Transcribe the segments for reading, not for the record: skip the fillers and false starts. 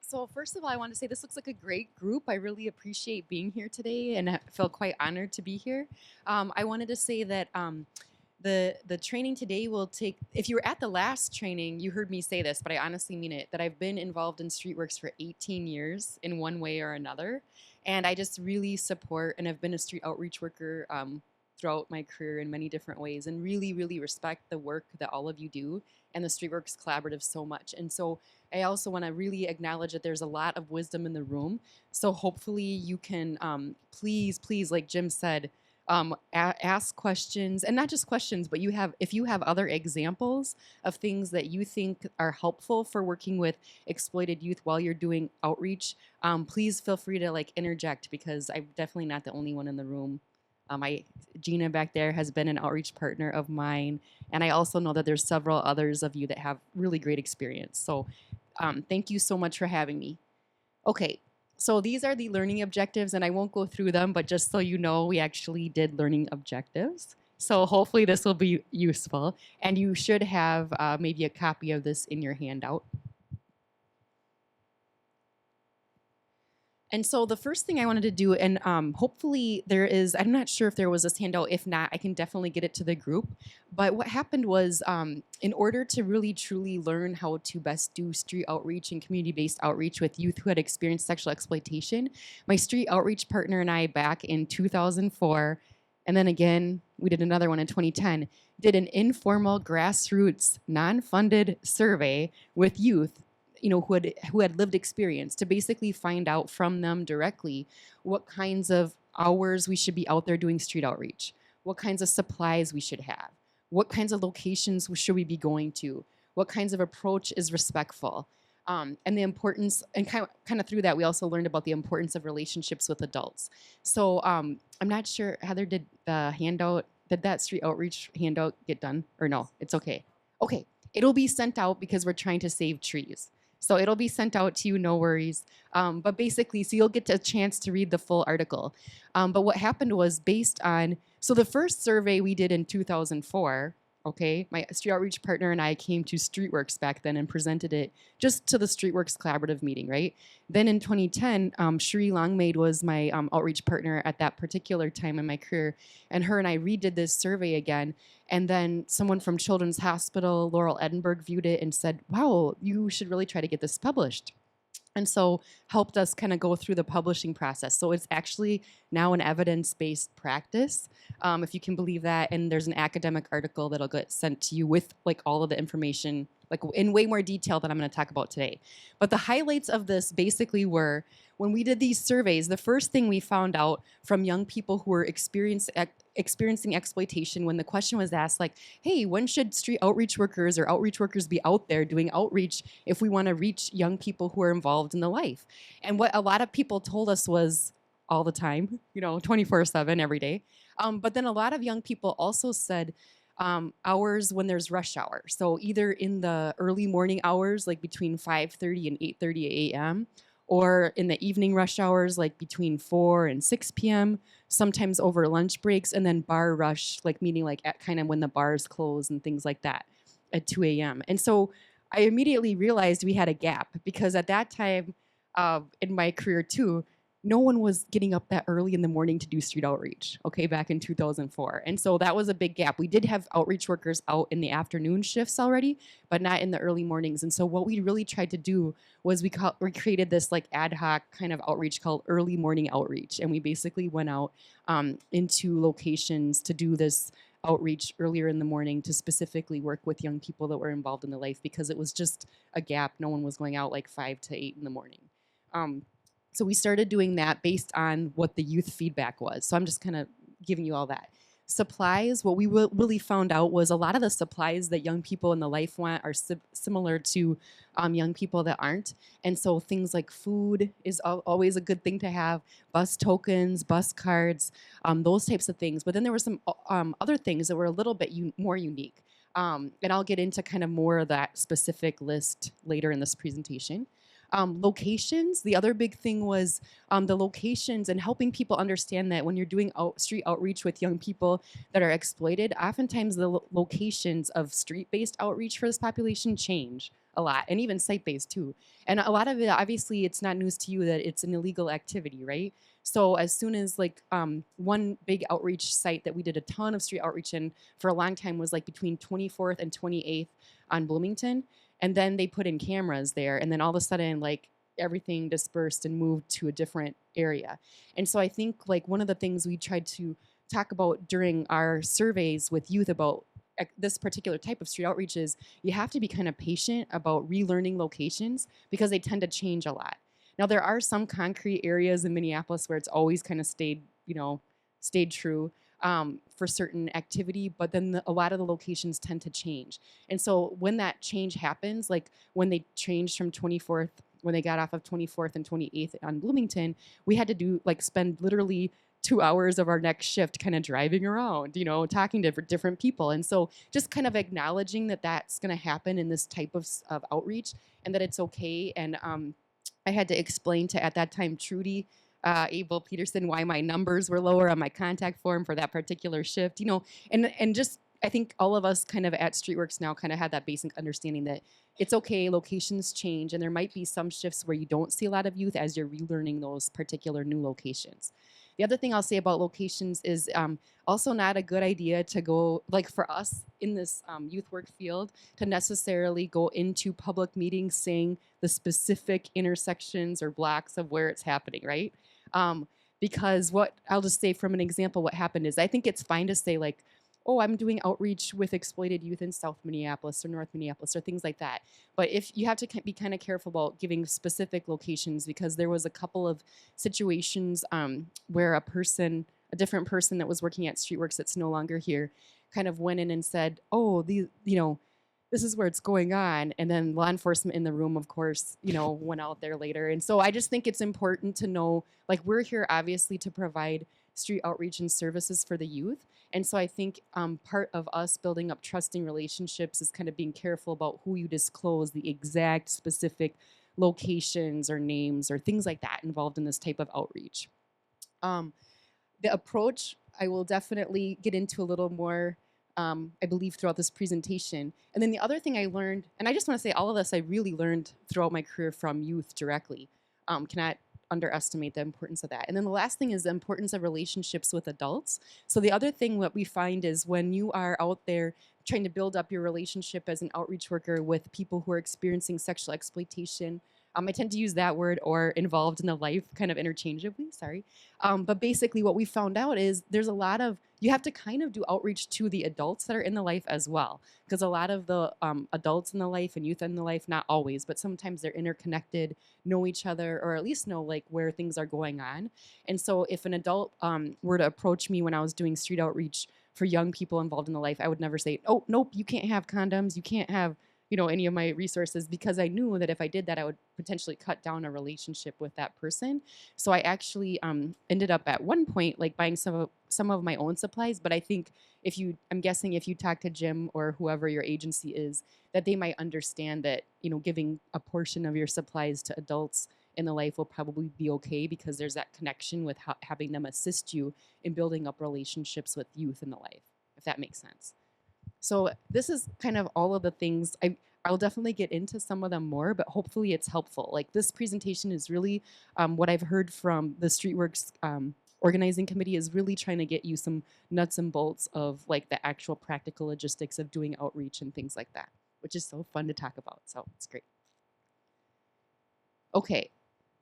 So first of all, I want to say this looks like a great group. I really appreciate being here today, and I feel quite honored to be here. I wanted to say that the training today will take. If you were at the last training, you heard me say this, but I honestly mean it. That I've been involved in StreetWorks for 18 years in one way or another, and I just really support and have been a street outreach worker. Throughout my career in many different ways, and really, really respect the work that all of you do and the StreetWorks Collaborative so much. And so I also want to really acknowledge that there's a lot of wisdom in the room. So hopefully you can please, please, like Jim said, ask questions, and not just questions, but if you have other examples of things that you think are helpful for working with exploited youth while you're doing outreach, please feel free to like interject, because I'm definitely not the only one in the room. I Gina back there has been an outreach partner of mine, and I also know that there's several others of you that have really great experience. So thank you so much for having me. Okay, so these are the learning objectives, and I won't go through them, but just so you know, we actually did learning objectives. So hopefully this will be useful, and you should have maybe a copy of this in your handout. And so the first thing I wanted to do, and hopefully there is, I'm not sure if there was this handout. If not, I can definitely get it to the group. But what happened was, in order to really truly learn how to best do street outreach and community-based outreach with youth who had experienced sexual exploitation, my street outreach partner and I, back in 2004, and then again, we did another one in 2010, did an informal grassroots, non-funded survey with youth, who had lived experience, to basically find out from them directly what kinds of hours we should be out there doing street outreach, what kinds of supplies we should have, what kinds of locations should we be going to, what kinds of approach is respectful, and the importance. And kind of through that, we also learned about the importance of relationships with adults. So I'm not sure, Heather, did that street outreach handout get done, or no? It's okay. Okay, it'll be sent out because we're trying to save trees. So it'll be sent out to you, no worries. But basically, so you'll get a chance to read the full article. But what happened was, so the first survey we did in 2004, okay, my street outreach partner and I came to StreetWorks back then and presented it just to the StreetWorks collaborative meeting, right? Then in 2010, Shri Longmaid was my outreach partner at that particular time in my career, and her and I redid this survey again. And then someone from Children's Hospital, Laurel Edinburgh, viewed it and said, wow, you should really try to get this published. And so helped us kind of go through the publishing process. So it's actually now an evidence-based practice, if you can believe that. And there's an academic article that'll get sent to you with like all of the information, like in way more detail than I'm going to talk about today. But the highlights of this basically were, when we did these surveys, the first thing we found out from young people who were experiencing exploitation, when the question was asked, like, hey, when should street outreach workers or outreach workers be out there doing outreach if we want to reach young people who are involved in the life? And what a lot of people told us was all the time, 24/7, every day. But then a lot of young people also said hours when there's rush hour. So either in the early morning hours, like between 5:30 and 8:30 a.m., or in the evening rush hours, like between 4 and 6 p.m., sometimes over lunch breaks, and then bar rush, like meaning like at kind of when the bars close and things like that at 2 a.m. And so I immediately realized we had a gap, because at that time in my career too, no one was getting up that early in the morning to do street outreach, okay, back in 2004. And so that was a big gap. We did have outreach workers out in the afternoon shifts already, but not in the early mornings. And so what we really tried to do was we created this like ad hoc kind of outreach called early morning outreach. And we basically went out into locations to do this outreach earlier in the morning to specifically work with young people that were involved in the life, because it was just a gap. No one was going out like 5 to 8 in the morning. So we started doing that based on what the youth feedback was. So I'm just kind of giving you all that. Supplies, what we really found out was a lot of the supplies that young people in the life want are similar to young people that aren't. And so things like food is always a good thing to have, bus tokens, bus cards, those types of things. But then there were some other things that were a little bit more unique. And I'll get into kind of more of that specific list later in this presentation. Locations, the other big thing was the locations and helping people understand that when you're doing street outreach with young people that are exploited, oftentimes the locations of street-based outreach for this population change a lot, and even site-based too. And a lot of it, obviously, it's not news to you that it's an illegal activity, right? So as soon as like one big outreach site that we did a ton of street outreach in for a long time was like between 24th and 28th on Bloomington, and then they put in cameras there, and then all of a sudden like everything dispersed and moved to a different area. And so I think like one of the things we tried to talk about during our surveys with youth about this particular type of street outreach is you have to be kind of patient about relearning locations because they tend to change a lot. Now there are some concrete areas in Minneapolis where it's always kind of stayed true for certain activity, but then a lot of the locations tend to change. And so when that change happens, like when they changed from 24th, when they got off of 24th and 28th on Bloomington, we had to spend literally 2 hours of our next shift kind of driving around, talking to different people. And so just kind of acknowledging that that's going to happen in this type of outreach and that it's okay. And I had to explain to, at that time, Trudy Abel Peterson why my numbers were lower on my contact form for that particular shift, and just I think all of us kind of at StreetWorks now kind of had that basic understanding that it's okay, locations change, and there might be some shifts where you don't see a lot of youth as you're relearning those particular new locations. The other thing I'll say about locations is also not a good idea to go, like for us in this youth work field, to necessarily go into public meetings saying the specific intersections or blocks of where it's happening, right? Because what I'll just say from an example, what happened is I think it's fine to say like, oh, I'm doing outreach with exploited youth in South Minneapolis or North Minneapolis or things like that. But if you have to be kind of careful about giving specific locations, because there was a couple of situations where a different person that was working at StreetWorks that's no longer here, kind of went in and said, oh, this is where it's going on. And then law enforcement in the room, of course, went out there later. And so I just think it's important to know, like, we're here obviously to provide street outreach and services for the youth. And so I think part of us building up trusting relationships is kind of being careful about who you disclose the exact specific locations or names or things like that involved in this type of outreach. The approach, I will definitely get into a little more, I believe, throughout this presentation. And then the other thing I learned, and I just want to say all of this I really learned throughout my career from youth directly. Cannot underestimate the importance of that. And then the last thing is the importance of relationships with adults. So the other thing what we find is when you are out there trying to build up your relationship as an outreach worker with people who are experiencing sexual exploitation, I tend to use that word or involved in the life kind of interchangeably, sorry. But basically what we found out is there's a lot of, you have to kind of do outreach to the adults that are in the life as well. Because a lot of the adults in the life and youth in the life, not always, but sometimes they're interconnected, know each other, or at least know like where things are going on. And so if an adult were to approach me when I was doing street outreach for young people involved in the life, I would never say, oh, nope, you can't have condoms, you can't have any of my resources, because I knew that if I did that, I would potentially cut down a relationship with that person. So I actually ended up at one point like buying some of my own supplies. But I think I'm guessing if you talk to Jim or whoever your agency is, that they might understand that giving a portion of your supplies to adults in the life will probably be okay, because there's that connection with having them assist you in building up relationships with youth in the life, if that makes sense. So this is kind of all of the things. I'll definitely get into some of them more, but hopefully it's helpful. Like this presentation is really what I've heard from the StreetWorks organizing committee is really trying to get you some nuts and bolts of like the actual practical logistics of doing outreach and things like that, which is so fun to talk about. So it's great. Okay.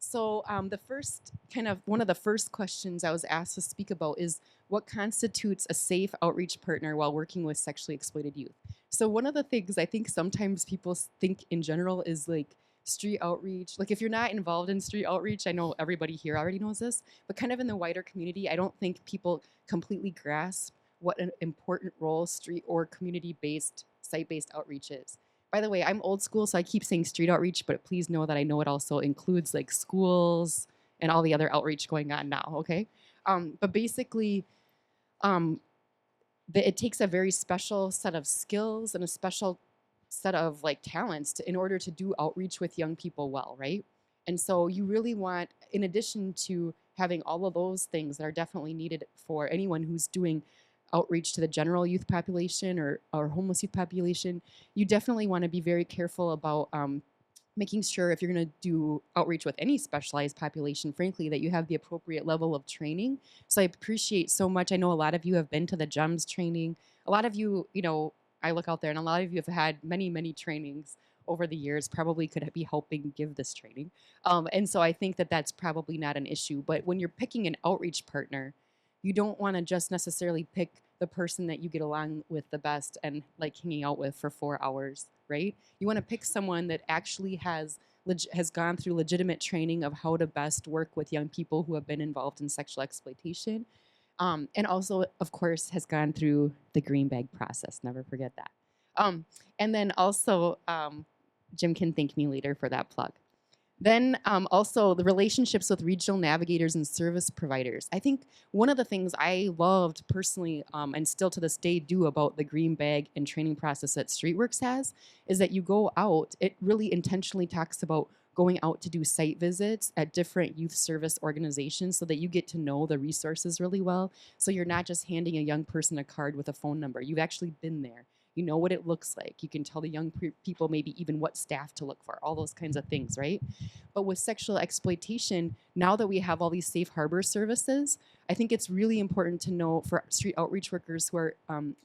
So one of the first questions I was asked to speak about is what constitutes a safe outreach partner while working with sexually exploited youth. So one of the things I think sometimes people think in general is like street outreach. Like if you're not involved in street outreach, I know everybody here already knows this, but kind of in the wider community, I don't think people completely grasp what an important role street or community-based, site-based outreach is. By the way, I'm old school, so I keep saying street outreach, but please know that I know it also includes like schools and all the other outreach going on now, okay? But basically, it takes a very special set of skills and a special set of like talents in order to do outreach with young people well, right? And so you really want, in addition to having all of those things that are definitely needed for anyone who's doing outreach to the general youth population or homeless youth population, you definitely want to be very careful about making sure if you're going to do outreach with any specialized population, frankly, that you have the appropriate level of training. So I appreciate so much. I know a lot of you have been to the GEMS training. A lot of you, I look out there and a lot of you have had many, many trainings over the years, probably could be helping give this training. And so I think that that's probably not an issue. But when you're picking an outreach partner, you don't want to just necessarily pick the person that you get along with the best and like hanging out with for 4 hours, right? You want to pick someone that actually has gone through legitimate training of how to best work with young people who have been involved in sexual exploitation, and also, of course, has gone through the green bag process. Never forget that. And then also, Jim can thank me later for that plug. Then also the relationships with regional navigators and service providers. I think one of the things I loved personally, and still to this day do about the green bag and training process that StreetWorks has, is that you go out, it really intentionally talks about going out to do site visits at different youth service organizations so that you get to know the resources really well. So you're not just handing a young person a card with a phone number. You've actually been there. You know what it looks like. You can tell the young people maybe even what staff to look for, all those kinds of things, right? But with sexual exploitation, now that we have all these safe harbor services, I think it's really important to know for street outreach workers who are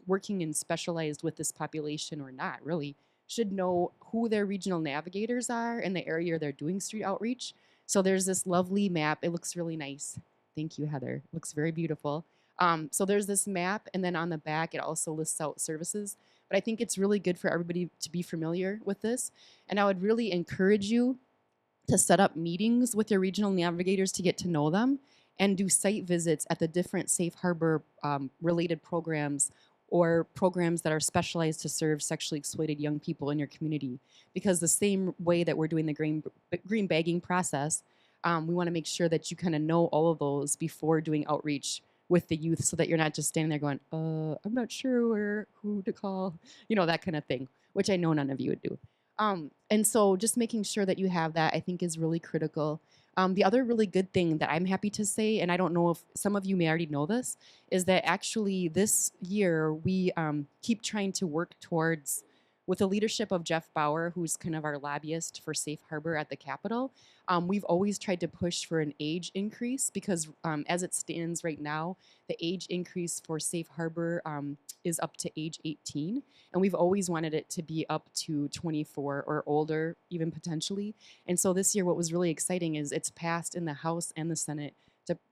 working and specialized with this population or not, really, should know who their regional navigators are in the area they're doing street outreach. So there's this lovely map. It looks really nice. Thank you, Heather. It looks very beautiful. So there's this map, and then on the back, it also lists out services. But I think it's really good for everybody to be familiar with this. And I would really encourage you to set up meetings with your regional navigators to get to know them and do site visits at the different safe harbor related programs or programs that are specialized to serve sexually exploited young people in your community. Because the same way that we're doing the green bagging process, we want to make sure that you kind of know all of those before doing outreach with the youth so that you're not just standing there going, I'm not sure who to call, that kind of thing, which I know none of you would do. And so just making sure that you have that, I think, is really critical. The other really good thing that I'm happy to say, and I don't know if some of you may already know this, is that actually this year we keep trying to work towards, with the leadership of Jeff Bauer, who's kind of our lobbyist for Safe Harbor at the Capitol, we've always tried to push for an age increase because as it stands right now, the age increase for Safe Harbor is up to age 18. And we've always wanted it to be up to 24 or older, even potentially. And so this year, what was really exciting is it's passed in the House and the Senate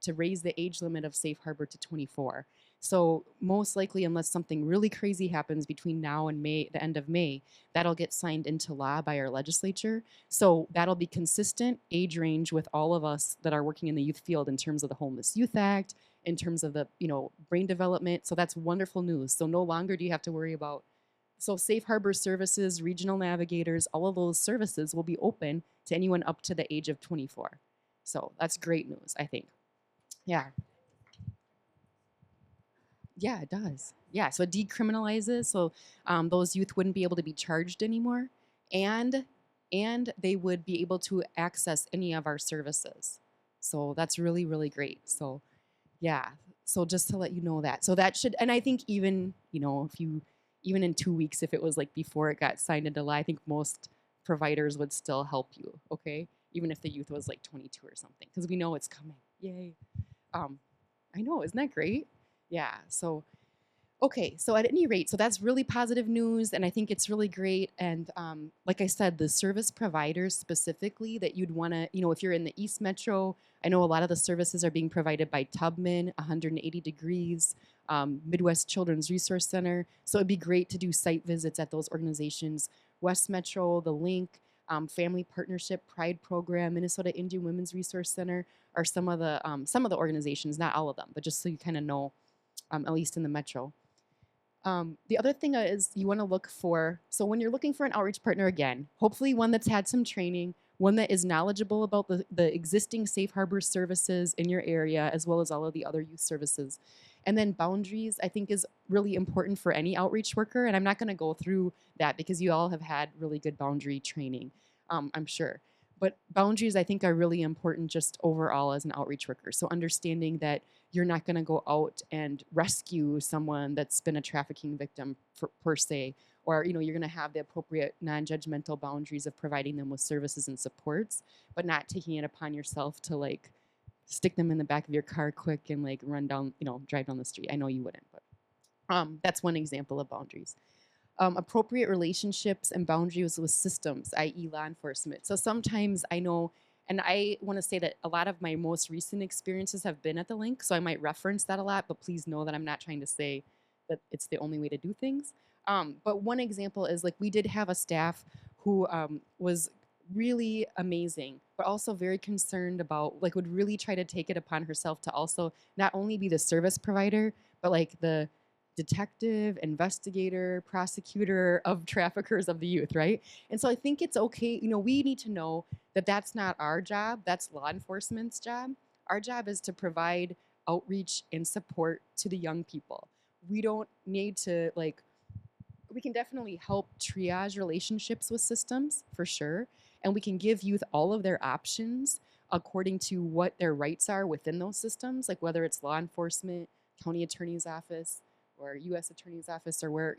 to raise the age limit of Safe Harbor to 24. So most likely, unless something really crazy happens between now and May, the end of May, that'll get signed into law by our legislature. So that'll be consistent age range with all of us that are working in the youth field in terms of the Homeless Youth Act, in terms of the brain development. So that's wonderful news. So no longer do you have to worry about. So Safe Harbor services, regional navigators, all of those services will be open to anyone up to the age of 24. So that's great news, I think. Yeah. Yeah, it does. Yeah, so it decriminalizes, so those youth wouldn't be able to be charged anymore, and they would be able to access any of our services. So that's really, really great. So yeah, so just to let you know that. So that should, and I think even if you even in 2 weeks, if it was like before it got signed into law, I think most providers would still help you. Okay, even if the youth was like 22 or something, because we know it's coming. Yay! I know, isn't that great? Yeah. So, okay. So at any rate, so that's really positive news, and I think it's really great. And like I said, the service providers specifically that you'd want to, if you're in the East Metro, I know a lot of the services are being provided by Tubman, 180 Degrees, Midwest Children's Resource Center. So it'd be great to do site visits at those organizations. West Metro, the Link, Family Partnership, Pride Program, Minnesota Indian Women's Resource Center are some of the organizations, not all of them, but just so you kind of know. At least in the metro. The other thing is you want to look for, so when you're looking for an outreach partner again, hopefully one that's had some training, one that is knowledgeable about the existing safe harbor services in your area, as well as all of the other youth services. And then boundaries, I think, is really important for any outreach worker. And I'm not going to go through that because you all have had really good boundary training, I'm sure. But boundaries, I think, are really important just overall as an outreach worker. So understanding that you're not going to go out and rescue someone that's been a trafficking victim per se, or you're going to have the appropriate non-judgmental boundaries of providing them with services and supports, but not taking it upon yourself to like stick them in the back of your car quick and like run down, drive down the street. I know you wouldn't, but that's one example of boundaries. Appropriate relationships and boundaries with systems, i.e., law enforcement. So sometimes I know, and I want to say that a lot of my most recent experiences have been at the link, so I might reference that a lot, but please know that I'm not trying to say that it's the only way to do things. But one example is like we did have a staff who was really amazing, but also very concerned about, like, would really try to take it upon herself to also not only be the service provider, but like the detective, investigator, prosecutor of traffickers of the youth, right? And so I think it's okay. We need to know that that's not our job, that's law enforcement's job. Our job is to provide outreach and support to the young people. We don't need to, like, we can definitely help triage relationships with systems for sure. And we can give youth all of their options according to what their rights are within those systems, like whether it's law enforcement, county attorney's office, or U.S. attorney's office, or where,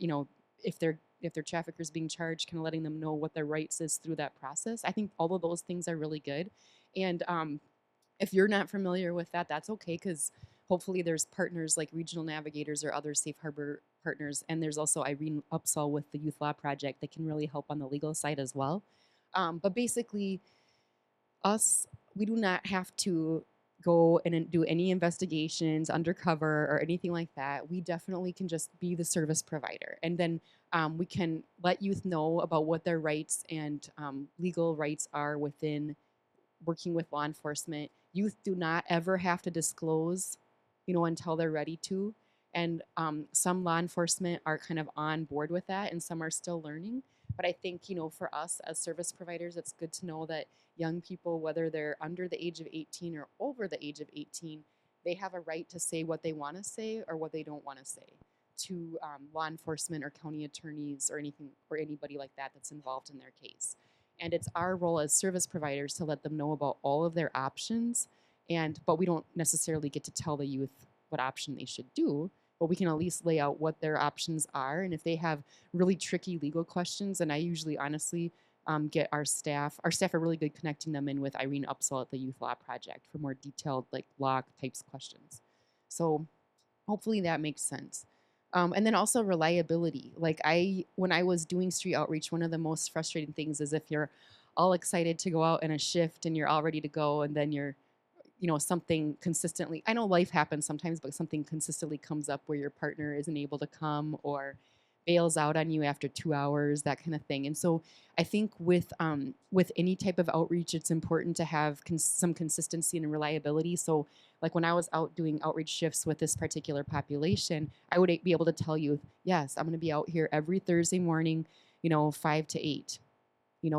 if their traffickers being charged, kind of letting them know what their rights is through that process. I think all of those things are really good. And if you're not familiar with that, that's okay, because hopefully there's partners like regional navigators or other safe harbor partners. And there's also Irene Upsall with the Youth Law Project that can really help on the legal side as well. But basically, we do not have to go and do any investigations undercover or anything like that. We definitely can just be the service provider. And then we can let youth know about what their rights and legal rights are within working with law enforcement. Youth do not ever have to disclose, until they're ready to. And some law enforcement are kind of on board with that, and some are still learning. But I think, for us as service providers, it's good to know that young people, whether they're under the age of 18 or over the age of 18, they have a right to say what they want to say or what they don't want to say to law enforcement or county attorneys or anything, or anybody like that that's involved in their case. And it's our role as service providers to let them know about all of their options. But we don't necessarily get to tell the youth what option they should do, but we can at least lay out what their options are. And if they have really tricky legal questions, and I usually honestly get our staff are really good connecting them in with Irene Upsall at the Youth Law Project for more detailed like law types questions. So hopefully that makes sense. And then also reliability. Like when I was doing street outreach, one of the most frustrating things is if you're all excited to go out in a shift and you're all ready to go, and then something consistently, I know life happens sometimes, but something consistently comes up where your partner isn't able to come or bails out on you after 2 hours, that kind of thing. And so I think with any type of outreach, it's important to have some consistency and reliability. So like when I was out doing outreach shifts with this particular population, I would be able to tell you, yes, I'm going to be out here every Thursday morning, 5 to 8.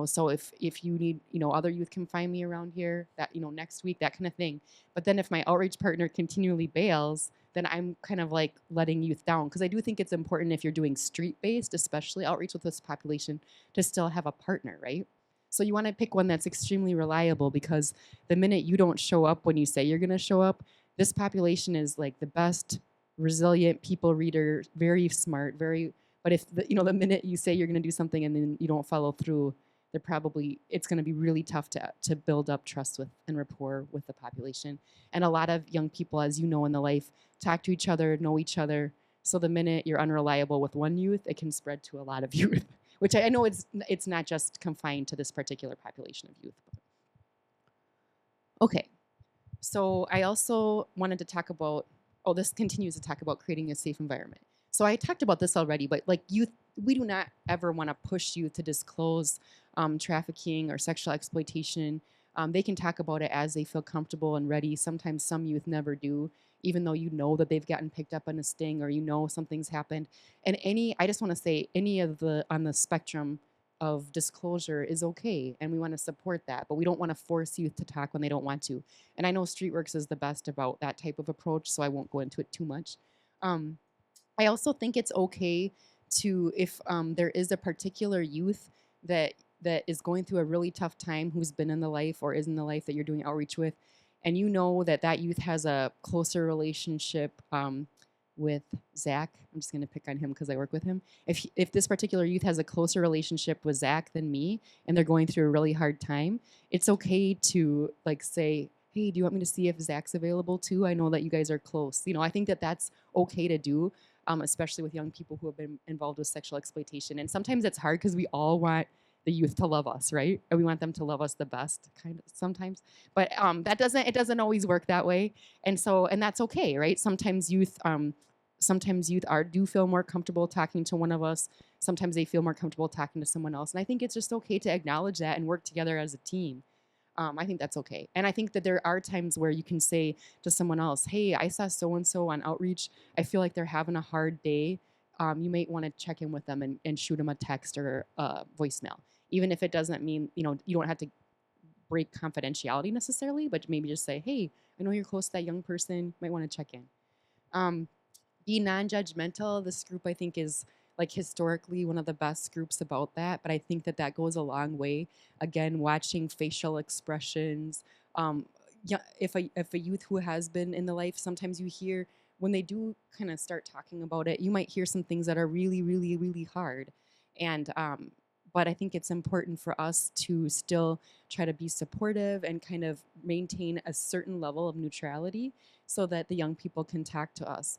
So if you need, other youth can find me around here, that, next week, that kind of thing. But then if my outreach partner continually bails, then I'm kind of like letting youth down, because I do think it's important, if you're doing street-based, especially outreach with this population, to still have a partner, right? So you want to pick one that's extremely reliable, because the minute you don't show up when you say you're going to show up, this population is like the best resilient people reader, very smart, but if the minute you say you're going to do something and then you don't follow through, it's going to be really tough to build up trust with and rapport with the population. And a lot of young people, as you know, in the life, talk to each other, know each other. So the minute you're unreliable with one youth, it can spread to a lot of youth, which I know it's not just confined to this particular population of youth. Okay, so I also wanted to talk about, this continues to talk about creating a safe environment. So I talked about this already, but like youth, we do not ever want to push youth to disclose trafficking or sexual exploitation. They can talk about it as they feel comfortable and ready. Sometimes some youth never do, even though that they've gotten picked up on a sting, or something's happened. And I just want to say, any of on the spectrum of disclosure is okay, and we want to support that, but we don't want to force youth to talk when they don't want to. And I know StreetWorks is the best about that type of approach, so I won't go into it too much. I also think it's okay to, if there is a particular youth that that is going through a really tough time, who's been in the life or is in the life that you're doing outreach with, and you know that that youth has a closer relationship with Zach. I'm just going to pick on him because I work with him. If this particular youth has a closer relationship with Zach than me, and they're going through a really hard time, it's okay to like say, hey, do you want me to see if Zach's available too? I know that you guys are close. You know, I think that that's okay to do, especially with young people who have been involved with sexual exploitation. And sometimes it's hard because we all want the youth to love us, right? And we want them to love us the best, kind of sometimes. But it doesn't always work that way. And that's okay, right? Sometimes youth do feel more comfortable talking to one of us. Sometimes they feel more comfortable talking to someone else. And I think it's just okay to acknowledge that and work together as a team. I think that's okay. And I think that there are times where you can say to someone else, hey, I saw so and so on outreach. I feel like they're having a hard day. You might want to check in with them and shoot them a text or a voicemail. Even if it doesn't mean, you don't have to break confidentiality necessarily, but maybe just say, hey, I know you're close to that young person. Might want to check in. Be non-judgmental. This group, I think, is like historically one of the best groups about that, but I think that that goes a long way. Again, watching facial expressions. Yeah, if a youth who has been in the life, sometimes you hear when they do kind of start talking about it, you might hear some things that are really, really, really hard. And but I think it's important for us to still try to be supportive and kind of maintain a certain level of neutrality so that the young people can talk to us.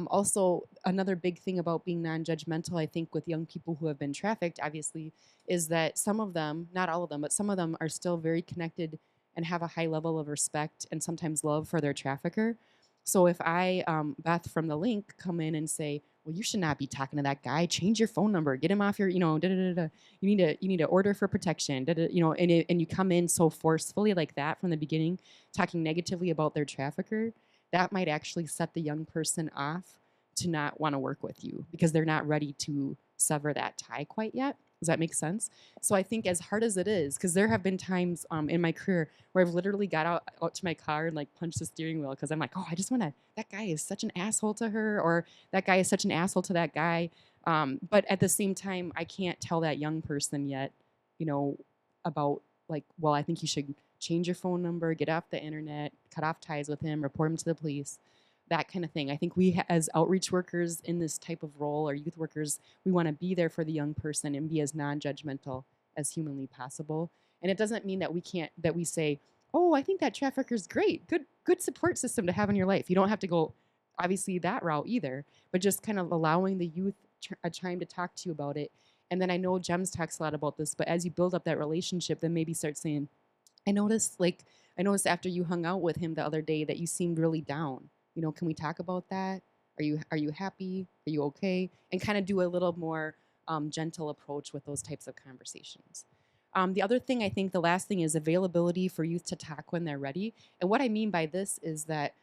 Also, another big thing about being non-judgmental, I think, with young people who have been trafficked, obviously, is that some of them, not all of them, but some of them are still very connected and have a high level of respect and sometimes love for their trafficker. So if I, Beth from the link, come in and say, well, you should not be talking to that guy. Change your phone number. Get him off your, da da da da. You need to order for protection. Da, da, and you come in so forcefully like that from the beginning, talking negatively about their trafficker, that might actually set the young person off to not want to work with you because they're not ready to sever that tie quite yet. Does that make sense? So I think as hard as it is, because there have been times in my career where I've literally got out to my car and like punched the steering wheel because I'm like, oh, I just want to, that guy is such an asshole to her, or that guy is such an asshole to that guy. But at the same time, I can't tell that young person yet, about like, well, I think you should change your phone number, get off the internet, cut off ties with him, report him to the police, that kind of thing. I think we, as outreach workers in this type of role or youth workers, we want to be there for the young person and be as non-judgmental as humanly possible. And it doesn't mean that we say, oh, I think that trafficker's great. Good support system to have in your life. You don't have to go, obviously, that route either, but just kind of allowing the youth a time to talk to you about it. And then I know Gems talks a lot about this, but as you build up that relationship, then maybe start saying, I noticed after you hung out with him the other day that you seemed really down. Can we talk about that? Are you happy? Are you okay? And kind of do a little more gentle approach with those types of conversations. The other thing, I think the last thing is availability for youth to talk when they're ready. And what I mean by this is that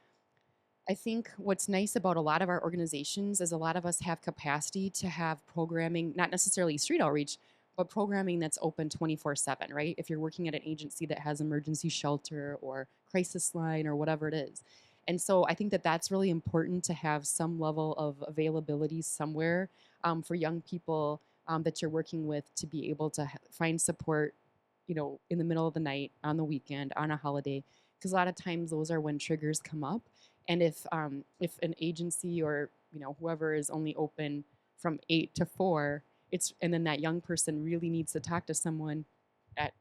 I think what's nice about a lot of our organizations is a lot of us have capacity to have programming, not necessarily street outreach, but programming that's open 24/7, right? If you're working at an agency that has emergency shelter or crisis line or whatever it is. And so I think that that's really important to have some level of availability somewhere for young people that you're working with to be able to find support, in the middle of the night, on the weekend, on a holiday, because a lot of times those are when triggers come up. And if an agency or whoever is only open from 8 to 4, and then that young person really needs to talk to someone at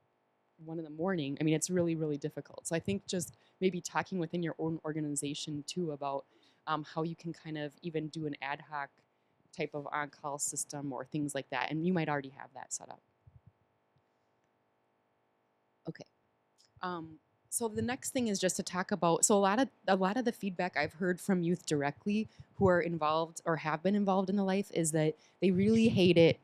1 in the morning. I mean, it's really, really difficult. So I think just maybe talking within your own organization too about how you can kind of even do an ad hoc type of on-call system or things like that. And you might already have that set up. Okay. So the next thing is just to talk about, so a lot of the feedback I've heard from youth directly who are involved or have been involved in the life is that they really hate it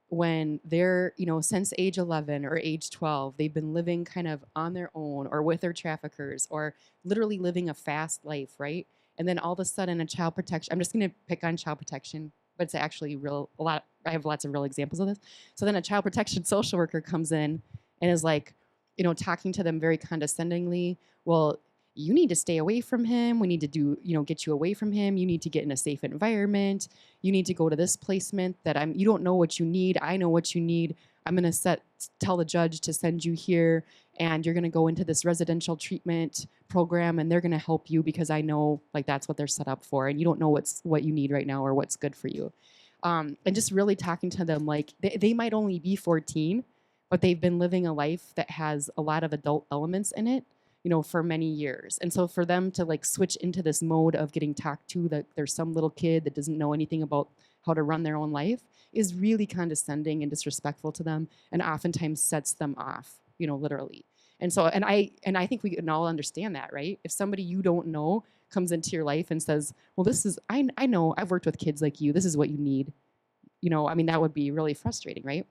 when they're, since age 11 or age 12, they've been living kind of on their own or with their traffickers or literally living a fast life, right? And then all of a sudden a child protection, I'm just going to pick on child protection, but it's actually I have lots of real examples of this. So then a child protection social worker comes in and is like, talking to them very condescendingly. Well, you need to stay away from him. We need to get you away from him. You need to get in a safe environment. You need to go to this placement you don't know what you need. I know what you need. I'm going to tell the judge to send you here, and you're going to go into this residential treatment program, and they're going to help you because I know like that's what they're set up for, and you don't know what you need right now or what's good for you. And just really talking to them like they might only be 14, but they've been living a life that has a lot of adult elements in it, for many years. And so for them to like switch into this mode of getting talked to, that there's some little kid that doesn't know anything about how to run their own life, is really condescending and disrespectful to them, and oftentimes sets them off, literally. And so, and I think we can all understand that, right? If somebody you don't know comes into your life and says, well, this is, I know I've worked with kids like you, this is what you need, I mean, that would be really frustrating, right?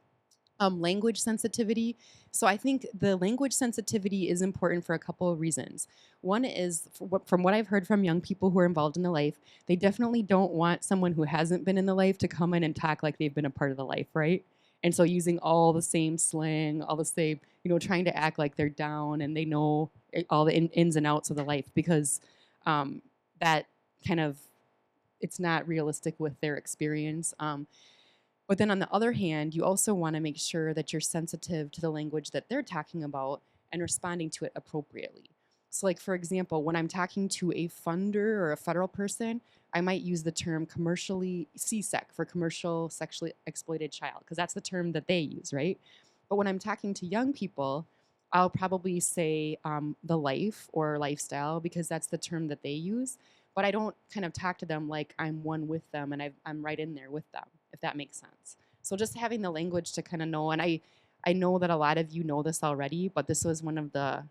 Language sensitivity. So I think the language sensitivity is important for a couple of reasons. One is, from what I've heard from young people who are involved in the life, they definitely don't want someone who hasn't been in the life to come in and talk like they've been a part of the life, right? And so using all the same slang, all the same, trying to act like they're down and they know all the ins and outs of the life, because that kind of, it's not realistic with their experience. But then on the other hand, you also want to make sure that you're sensitive to the language that they're talking about and responding to it appropriately. So like, for example, when I'm talking to a funder or a federal person, I might use the term commercially CSEC for commercial sexually exploited child, because that's the term that they use, right? But when I'm talking to young people, I'll probably say the life or lifestyle, because that's the term that they use. But I don't kind of talk to them like I'm one with them and I'm right in there with them, if that makes sense. So just having the language to kind of know, and I know that a lot of you know this already, but this was one of the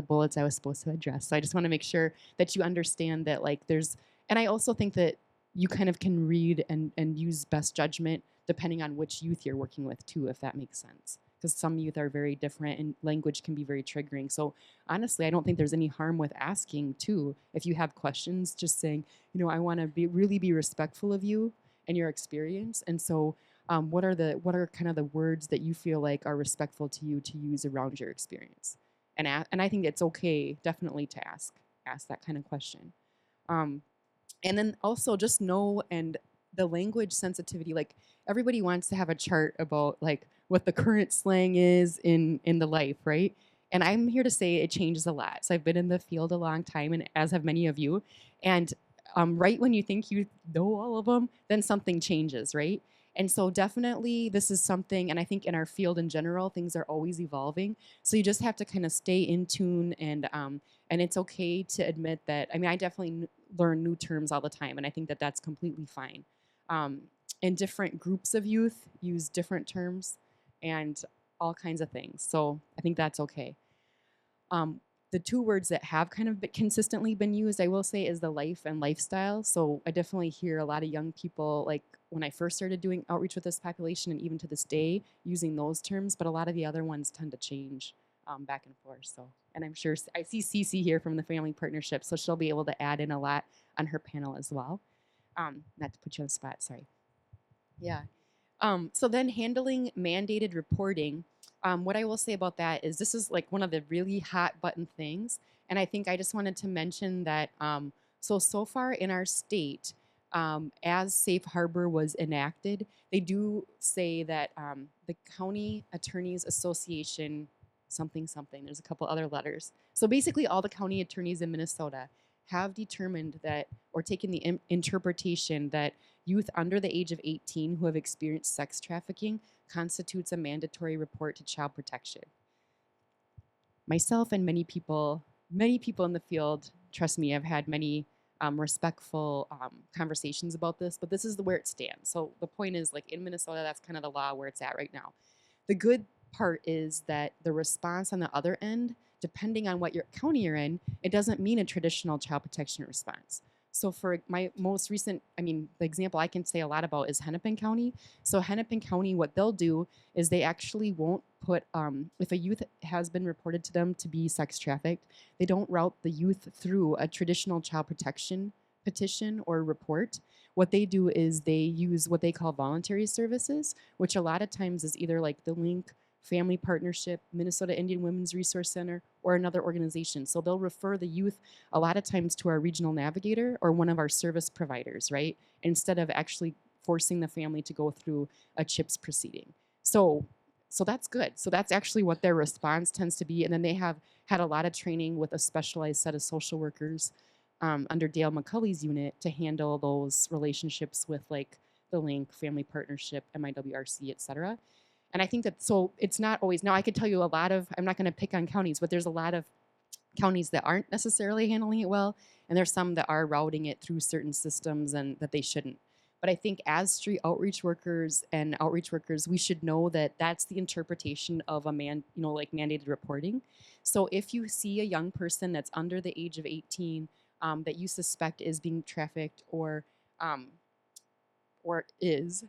bullets I was supposed to address. So I just want to make sure that you understand that like there's, and I also think that you kind of can read and use best judgment depending on which youth you're working with too, if that makes sense. Because some youth are very different and language can be very triggering. So honestly, I don't think there's any harm with asking too. If you have questions, just saying, I want to really be respectful of you and your experience. And so what are kind of the words that you feel like are respectful to you to use around your experience? And I think it's okay, definitely, to ask that kind of question. And then also just know, and the language sensitivity, like everybody wants to have a chart about like what the current slang is in the life, right? And I'm here to say it changes a lot. So I've been in the field a long time, and as have many of you. And right when you think you know all of them, then something changes, right? And so definitely this is something, and I think in our field in general, things are always evolving. So you just have to kind of stay in tune, and it's okay to admit that. I mean, I definitely learn new terms all the time, and I think that that's completely fine. And different groups of youth use different terms and all kinds of things. So I think that's okay. The two words that have kind of consistently been used, I will say, is the life and lifestyle. So I definitely hear a lot of young people, like when I first started doing outreach with this population and even to this day, using those terms, but a lot of the other ones tend to change back and forth. So, and I'm sure I see Cece here from the Family Partnership, so she'll be able to add in a lot on her panel as well. Not to put you on the spot, sorry. Yeah. So then handling mandated reporting, what I will say about that is this is like one of the really hot button things. And I think I just wanted to mention that so far in our state, as Safe Harbor was enacted, they do say that the County Attorneys Association, something, there's a couple other letters. So basically all the county attorneys in Minnesota have determined that, or taken the interpretation that youth under the age of 18 who have experienced sex trafficking constitutes a mandatory report to child protection. Myself and many people in the field, trust me, I've had many respectful conversations about this, but this is where it stands. So the point is, like in Minnesota, that's kind of the law where it's at right now. The good part is that the response on the other end, depending on what your county you're in, it doesn't mean a traditional child protection response. So for my most recent, the example I can say a lot about is Hennepin County. So Hennepin County, what they'll do is they actually won't put, if a youth has been reported to them to be sex trafficked, they don't route the youth through a traditional child protection petition or report. What they do is they use what they call voluntary services, which a lot of times is either like the Link, Family Partnership, Minnesota Indian Women's Resource Center, or another organization. So they'll refer the youth a lot of times to our regional navigator or one of our service providers, right? Instead of actually forcing the family to go through a CHIPS proceeding. So So that's good. So that's actually what their response tends to be. And then they have had a lot of training with a specialized set of social workers under Dale McCulley's unit to handle those relationships with like the Link, Family Partnership, MIWRC, et cetera. And I think that, so it's not always, now I could tell you a lot of, I'm not going to pick on counties, but there's a lot of counties that aren't necessarily handling it well, and there's some that are routing it through certain systems and that they shouldn't. But I think as street outreach workers and outreach workers, we should know that that's the interpretation of a like mandated reporting. So if you see a young person that's under the age of 18 that you suspect is being trafficked um, or is,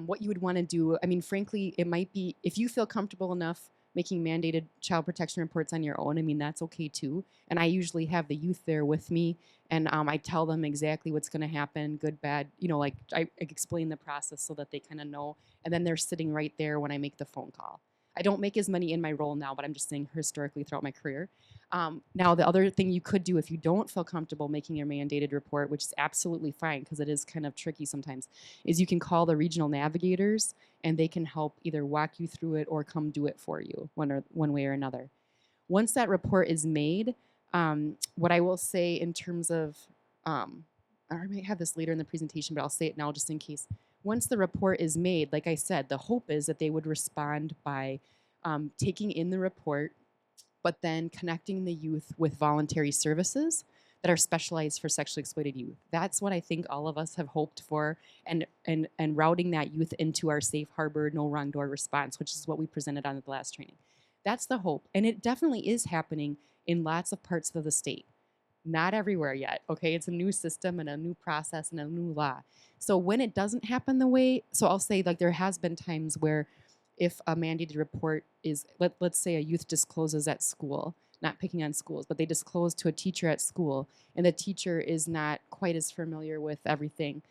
what you would want to do, I mean, frankly, it might be, if you feel comfortable enough making mandated child protection reports on your own, I mean, that's okay too. And I usually have the youth there with me, and I tell them exactly what's going to happen, good, bad, like I explain the process so that they kind of know. And then they're sitting right there when I make the phone call. I don't make as many in my role now, but I'm just saying historically throughout my career. Now, the other thing you could do if you don't feel comfortable making your mandated report, which is absolutely fine because it is kind of tricky sometimes, is you can call the regional navigators and they can help either walk you through it or come do it for you one way or another. Once that report is made, what I will say in terms of, I might have this later in the presentation, but I'll say it now just in case. Once the report is made, like I said, the hope is that they would respond by taking in the report, but then connecting the youth with voluntary services that are specialized for sexually exploited youth. That's what I think all of us have hoped for, and routing that youth into our safe harbor, no wrong door response, which is what we presented on at the last training. That's the hope, and it definitely is happening in lots of parts of the state. Not everywhere yet, okay? It's a new system and a new process and a new law. So when it doesn't happen the way, so I'll say like there has been times where if a mandated report is, let's say a youth discloses at school, not picking on schools, but they disclose to a teacher at school, and the teacher is not quite as familiar with everything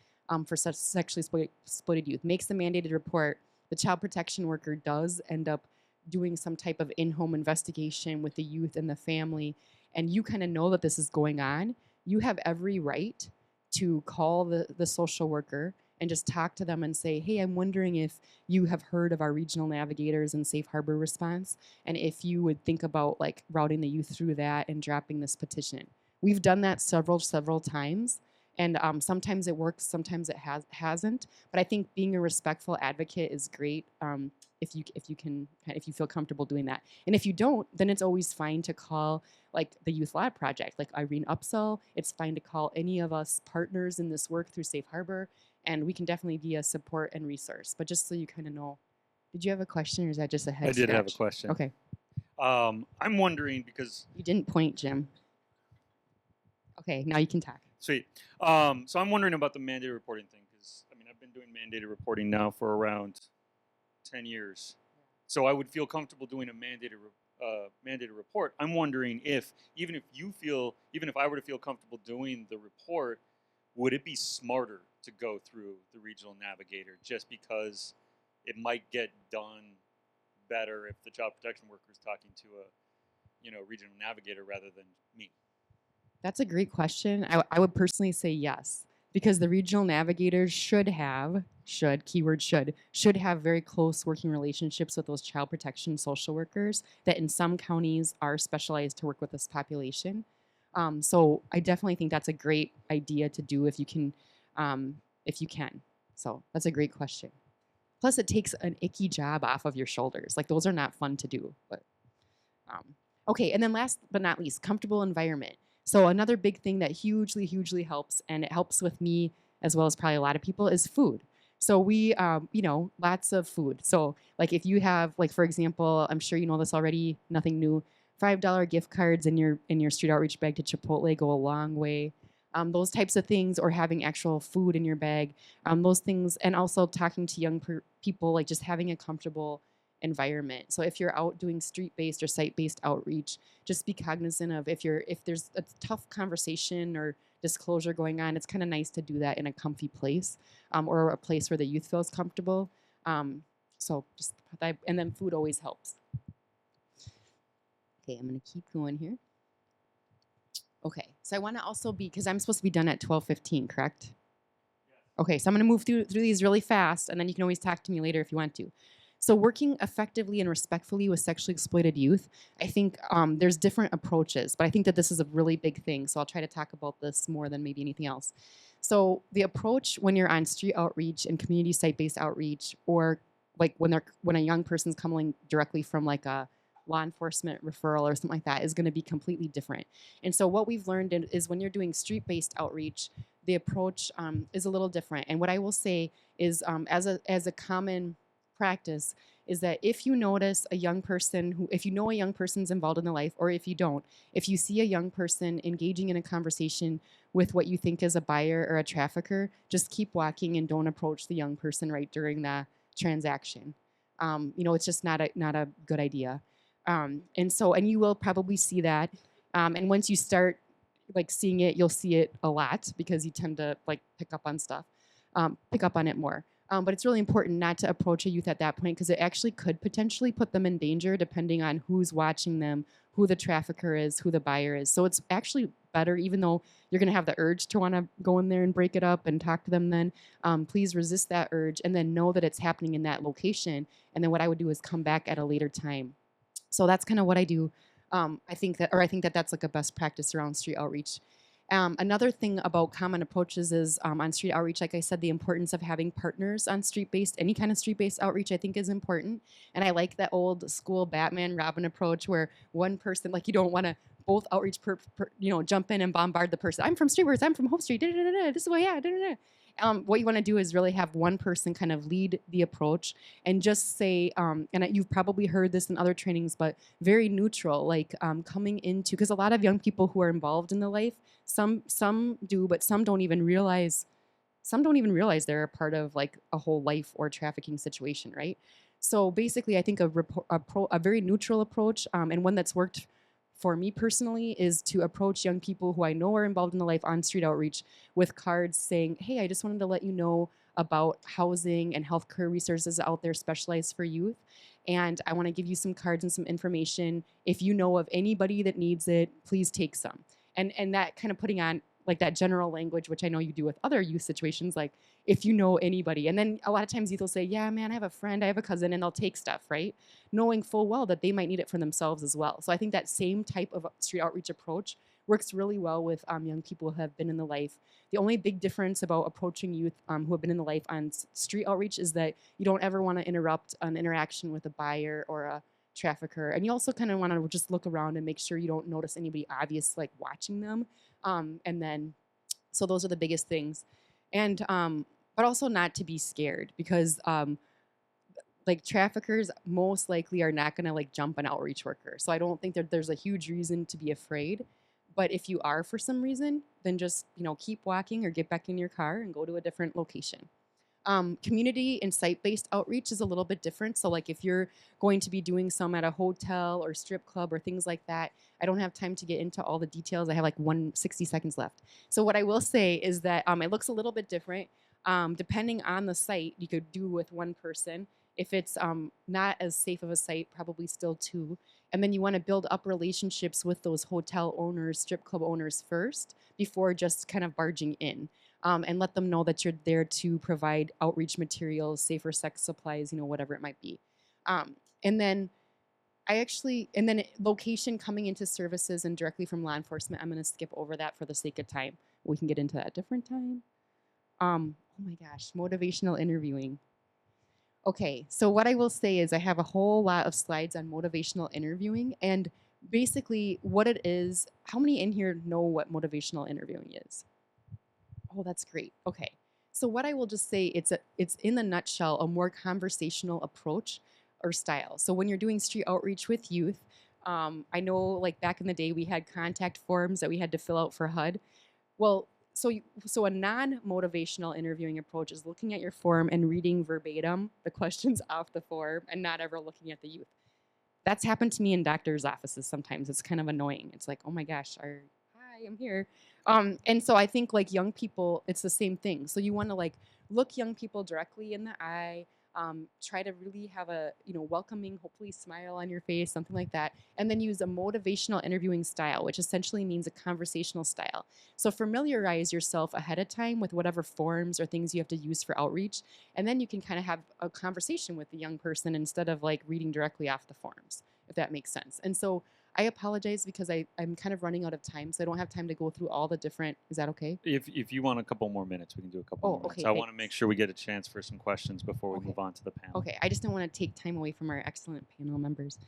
for such sexually exploited youth, makes the mandated report, the child protection worker does end up doing some type of in-home investigation with the youth and the family, and you kind of know that this is going on, you have every right to call the social worker and just talk to them and say, hey, I'm wondering if you have heard of our regional navigators and safe harbor response, and if you would think about like routing the youth through that and dropping this petition. We've done that several times, and sometimes it works, sometimes it hasn't. But I think being a respectful advocate is great if you feel comfortable doing that. And if you don't, then it's always fine to call like the Youth Lab Project, like Irene Upsell. It's fine to call any of us partners in this work through Safe Harbor, and we can definitely be a support and resource. But just so you kind of know, did you have a question, or is that just a head I did scratch? have a question. Okay. I'm wondering because You didn't point, Jim. Okay, now you can talk. sweet. So I'm wondering about the mandated reporting thing because I mean I've been doing mandated reporting now for around 10 years, so I would feel comfortable doing a mandated report. I'm wondering if even if I were to feel comfortable doing the report, would it be smarter to go through the regional navigator just because it might get done better if the child protection worker is talking to a regional navigator rather than me? That's a great question. I would personally say yes, because the regional navigators should have very close working relationships with those child protection social workers that in some counties are specialized to work with this population. So I definitely think that's a great idea to do if you can. So that's a great question. Plus, it takes an icky job off of your shoulders. Like those are not fun to do. But okay, and then last but not least, comfortable environment. So another big thing that hugely helps, and it helps with me as well as probably a lot of people, is food. So we, lots of food. So like if you have, like for example, I'm sure you know this already, nothing new, $5 gift cards in your street outreach bag to Chipotle go a long way. Those types of things, or having actual food in your bag, those things, and also talking to young people, like just having a comfortable environment. So if you're out doing street-based or site-based outreach, just be cognizant of if there's a tough conversation or disclosure going on, it's kind of nice to do that in a comfy place, or a place where the youth feels comfortable. So just that, and then food always helps. Okay, I'm gonna keep going here. Okay, so I want to also because I'm supposed to be done at 12:15, correct? Okay, so I'm going to move through these really fast, and then you can always talk to me later if you want to. So working effectively and respectfully with sexually exploited youth, I think there's different approaches, but I think that this is a really big thing. So I'll try to talk about this more than maybe anything else. So the approach when you're on street outreach and community site-based outreach, or like when a young person's coming directly from like a law enforcement referral or something like that, is going to be completely different. And so what we've learned is when you're doing street-based outreach, the approach is a little different. And what I will say is, as a common practice, is that if you notice a young person who, if you know a young person's involved in the life, or if you don't, if you see a young person engaging in a conversation with what you think is a buyer or a trafficker, just keep walking and don't approach the young person right during the transaction. It's just not a good idea. And you will probably see that. And once you start like seeing it, you'll see it a lot because you tend to like pick up on stuff, pick up on it more. But it's really important not to approach a youth at that point because it actually could potentially put them in danger depending on who's watching them, who the trafficker is, who the buyer is. So it's actually better, even though you're going to have the urge to want to go in there and break it up and talk to them then, please resist that urge and then know that it's happening in that location. And then what I would do is come back at a later time. So that's kind of what I do. I think that that's like a best practice around street outreach. Another thing about common approaches is on street outreach, like I said, the importance of having partners on street-based, any kind of street-based outreach I think is important. And I like that old school Batman Robin approach where one person, like you don't want to both outreach, jump in and bombard the person. I'm from StreetWorks, I'm from Hope Street, da, da, da, da, this is what, yeah, da, da, da. What you want to do is really have one person kind of lead the approach and just say, and you've probably heard this in other trainings, but very neutral, like coming into, because a lot of young people who are involved in the life, some do, but some don't even realize they're a part of like a whole life or trafficking situation, right? So basically, I think a very neutral approach, and one that's worked for me personally, is to approach young people who I know are involved in the life on street outreach with cards saying, hey, I just wanted to let you know about housing and healthcare resources out there specialized for youth. And I want to give you some cards and some information. If you know of anybody that needs it, please take some. And that kind of putting on like that general language, which I know you do with other youth situations, like if you know anybody. And then a lot of times youth will say, yeah, man, I have a friend, I have a cousin, and they'll take stuff, right? Knowing full well that they might need it for themselves as well. So I think that same type of street outreach approach works really well with young people who have been in the life. The only big difference about approaching youth who have been in the life on street outreach is that you don't ever want to interrupt an interaction with a buyer or a trafficker. And you also kind of want to just look around and make sure you don't notice anybody obvious like watching them. And then, so those are the biggest things. And, but also not to be scared because like traffickers most likely are not going to like jump an outreach worker. So I don't think that there's a huge reason to be afraid. But if you are for some reason, then just, keep walking or get back in your car and go to a different location. Community and site-based outreach is a little bit different. So like if you're going to be doing some at a hotel or strip club or things like that, I don't have time to get into all the details. I have like 60 seconds left. So what I will say is that it looks a little bit different. Depending on the site, you could do with one person. If it's not as safe of a site, probably still two. And then you want to build up relationships with those hotel owners, strip club owners first before just kind of barging in. And let them know that you're there to provide outreach materials, safer sex supplies, whatever it might be. And then location coming into services and directly from law enforcement, I'm going to skip over that for the sake of time. We can get into that a different time. Oh my gosh, motivational interviewing. Okay, so what I will say is I have a whole lot of slides on motivational interviewing and basically what it is. How many in here know what motivational interviewing is? Oh, that's great. Okay. So what I will just say, it's in the nutshell, a more conversational approach or style. So when you're doing street outreach with youth, I know like back in the day we had contact forms that we had to fill out for HUD. Well, so a non-motivational interviewing approach is looking at your form and reading verbatim the questions off the form and not ever looking at the youth. That's happened to me in doctors' offices sometimes. It's kind of annoying. It's like, oh my gosh, hi, I'm here. And so I think like young people, it's the same thing. So you want to like look young people directly in the eye, Try to really have a welcoming, hopefully smile on your face, something like that, and then use a motivational interviewing style, which essentially means a conversational style. So familiarize yourself ahead of time with whatever forms or things you have to use for outreach, and then you can kind of have a conversation with the young person instead of like reading directly off the forms, if that makes sense. And so I apologize because I'm kind of running out of time, so I don't have time to go through all the different. Is that okay? If you want a couple more minutes, we can do a couple Oh, more minutes. okay. I want to make Thanks. sure we get a chance for some questions before we Okay. move on to the panel. Okay. I just don't want to take time away from our excellent panel members.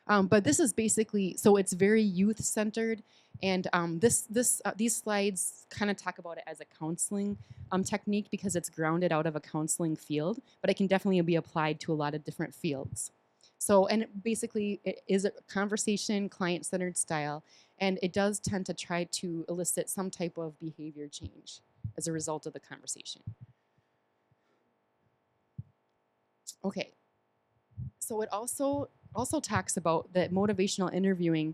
But this is basically so it's very youth centered, and these slides kind of talk about it as a counseling technique because it's grounded out of a counseling field, but it can definitely be applied to a lot of different fields. So, and basically, it is a conversation, client centered style, and it does tend to try to elicit some type of behavior change as a result of the conversation. Okay, so it also talks about that motivational interviewing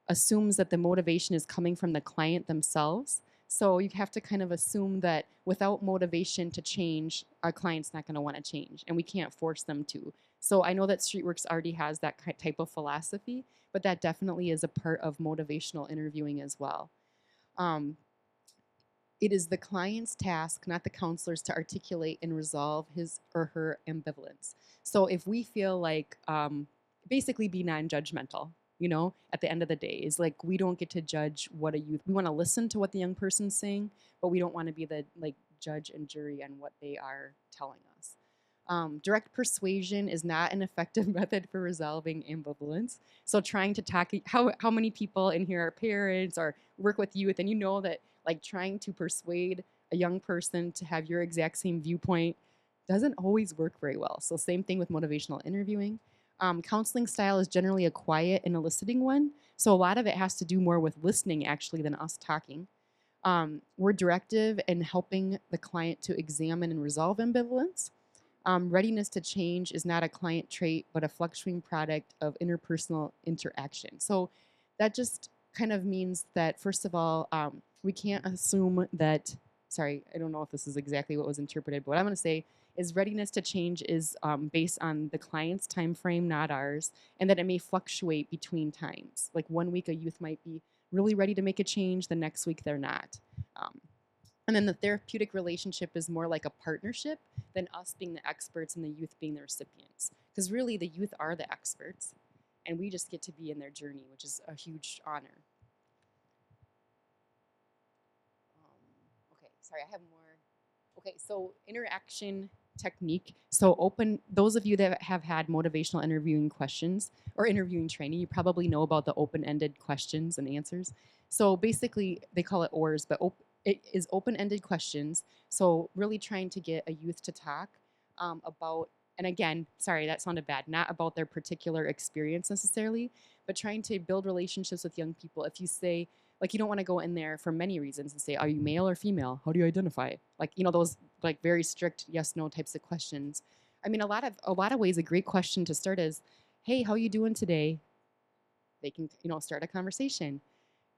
assumes that the motivation is coming from the client themselves. So you have to kind of assume that without motivation to change, our client's not going to want to change, and we can't force them to. So I know that StreetWorks already has that type of philosophy, but that definitely is a part of motivational interviewing as well. Um, it is the client's task, not the counselor's, to articulate and resolve his or her ambivalence. So if we feel like, basically be non-judgmental, at the end of the day, is like we don't get to judge what a youth. We want to listen to what the young person's saying, but we don't want to be the like judge and jury on what they are telling us. Direct persuasion is not an effective method for resolving ambivalence. So trying to talk, how many people in here are parents or work with youth, and you know that like trying to persuade a young person to have your exact same viewpoint doesn't always work very well. So same thing with motivational interviewing. Counseling style is generally a quiet and eliciting one. So a lot of it has to do more with listening actually than us talking. We're directive in helping the client to examine and resolve ambivalence. Readiness to change is not a client trait, but a fluctuating product of interpersonal interaction. So that just kind of means that, first of all, we can't assume that, sorry, I don't know if this is exactly what was interpreted, but what I'm going to say is readiness to change is based on the client's time frame, not ours, and that it may fluctuate between times. Like one week a youth might be really ready to make a change, the next week they're not. Um, and then the therapeutic relationship is more like a partnership than us being the experts and the youth being the recipients. Because really, the youth are the experts, and we just get to be in their journey, which is a huge honor. Okay, sorry, I have more. Okay, so interaction technique. So those of you that have had motivational interviewing questions or interviewing training, you probably know about the open-ended questions and answers. So basically, they call it ORs, but it is open-ended questions. So really trying to get a youth to talk about, and again, sorry, that sounded bad, not about their particular experience necessarily, but trying to build relationships with young people. If you say, like, you don't want to go in there for many reasons and say, are you male or female? How do you identify? Like, those like very strict yes, no types of questions. I mean, a lot of ways, a great question to start is, hey, how you doing today? They can, start a conversation.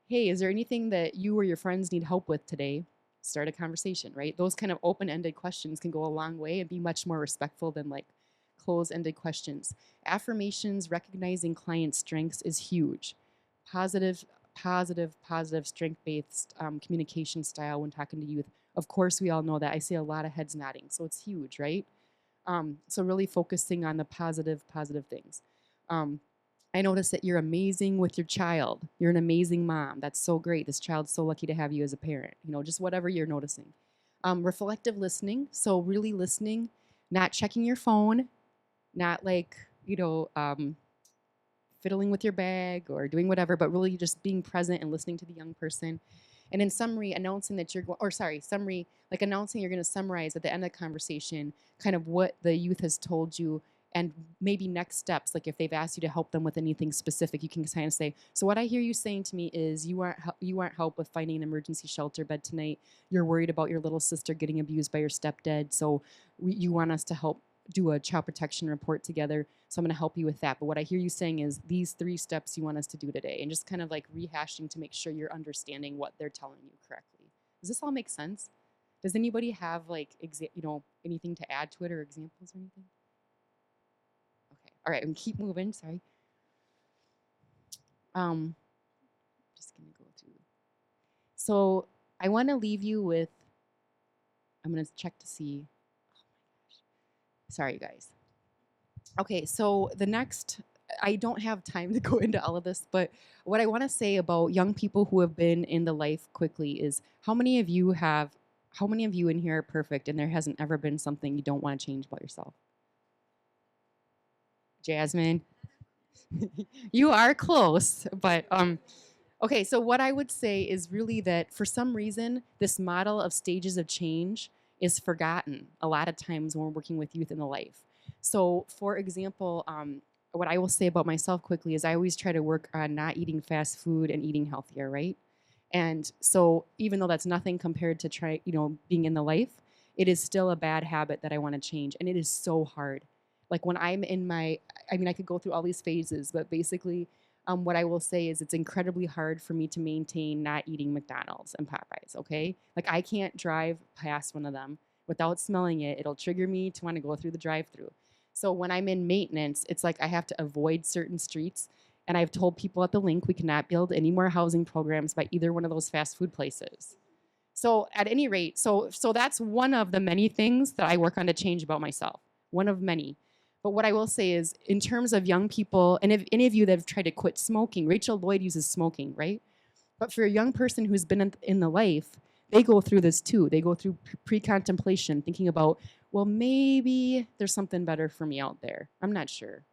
Hey, is there anything that you or your friends need help with today? Start a conversation, right? Those kind of open-ended questions can go a long way and be much more respectful than like closed-ended questions. Affirmations, recognizing client strengths is huge. Positive, strength-based communication style when talking to youth. Of course, we all know that. I see a lot of heads nodding, so it's huge, right? So really focusing on the positive things. I notice that you're amazing with your child. You're an amazing mom. That's so great. This child's so lucky to have you as a parent. Just whatever you're noticing. Reflective listening. So really listening, not checking your phone, not like, fiddling with your bag or doing whatever, but really just being present and listening to the young person. And in summary, announcing that like announcing you're going to summarize at the end of the conversation kind of what the youth has told you and maybe next steps. Like if they've asked you to help them with anything specific, you can kind of say, so what I hear you saying to me is you want help with finding an emergency shelter bed tonight. You're worried about your little sister getting abused by your stepdad. So you want us to help do a child protection report together. So I'm going to help you with that. But what I hear you saying is these 3 steps you want us to do today, and just kind of like rehashing to make sure you're understanding what they're telling you correctly. Does this all make sense? Does anybody have like anything to add to it or examples or anything? All right, and keep moving. Sorry. Um, just gonna go through. So I want to leave you with. I'm gonna check to see. Sorry, you guys. Okay, so the next, I don't have time to go into all of this, but what I want to say about young people who have been in the life quickly is how many of you in here are perfect and there hasn't ever been something you don't want to change about yourself? Jasmine, you are close, but okay, so what I would say is really that for some reason, this model of stages of change is forgotten a lot of times when we're working with youth in the life. So, for example, what I will say about myself quickly is I always try to work on not eating fast food and eating healthier, right? And so, even though that's nothing compared to being in the life, it is still a bad habit that I want to change, and it is so hard. Like when I'm in my, I mean, I could go through all these phases, but basically, what I will say is it's incredibly hard for me to maintain not eating McDonald's and Popeyes, okay? Like I can't drive past one of them without smelling it. It'll trigger me to want to go through the drive through. So when I'm in maintenance, it's like I have to avoid certain streets. And I've told people at the link we cannot build any more housing programs by either one of those fast food places. So at any rate, so that's one of the many things that I work on to change about myself. One of many. But what I will say is, in terms of young people, and if any of you that have tried to quit smoking, Rachel Lloyd uses smoking, right? But for a young person who's been in the life, they go through this too. They go through pre-contemplation, thinking about, well, maybe there's something better for me out there. I'm not sure.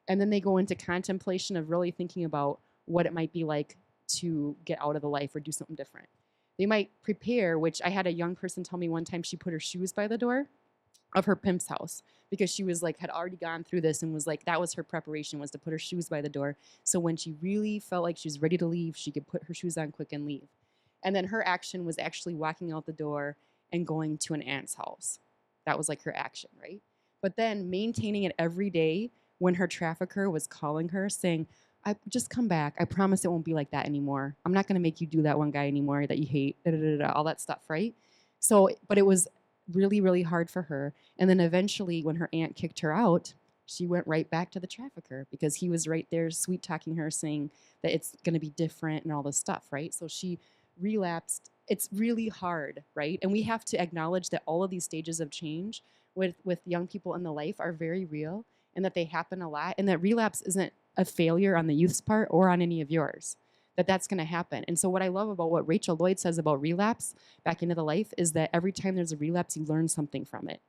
And then they go into contemplation of really thinking about what it might be like to get out of the life or do something different. They might prepare, which I had a young person tell me one time she put her shoes by the door of her pimp's house because she was like had already gone through this and was like that was her preparation was to put her shoes by the door so when she really felt like she was ready to leave she could put her shoes on quick and leave. And then her action was actually walking out the door and going to an aunt's house. That was like her action, right? But then maintaining it every day when her trafficker was calling her saying, I just come back. I promise it won't be like that anymore. I'm not going to make you do that one guy anymore that you hate, all that stuff, right? So, but it was really, really hard for her. And then eventually, when her aunt kicked her out, she went right back to the trafficker because he was right there sweet talking her, saying that it's going to be different and all this stuff, right? So she relapsed. It's really hard, right? And we have to acknowledge that all of these stages of change with young people in the life are very real and that they happen a lot and that relapse isn't a failure on the youth's part or on any of yours, that's going to happen. And so what I love about what Rachel Lloyd says about relapse back into the life is that every time there's a relapse, you learn something from it.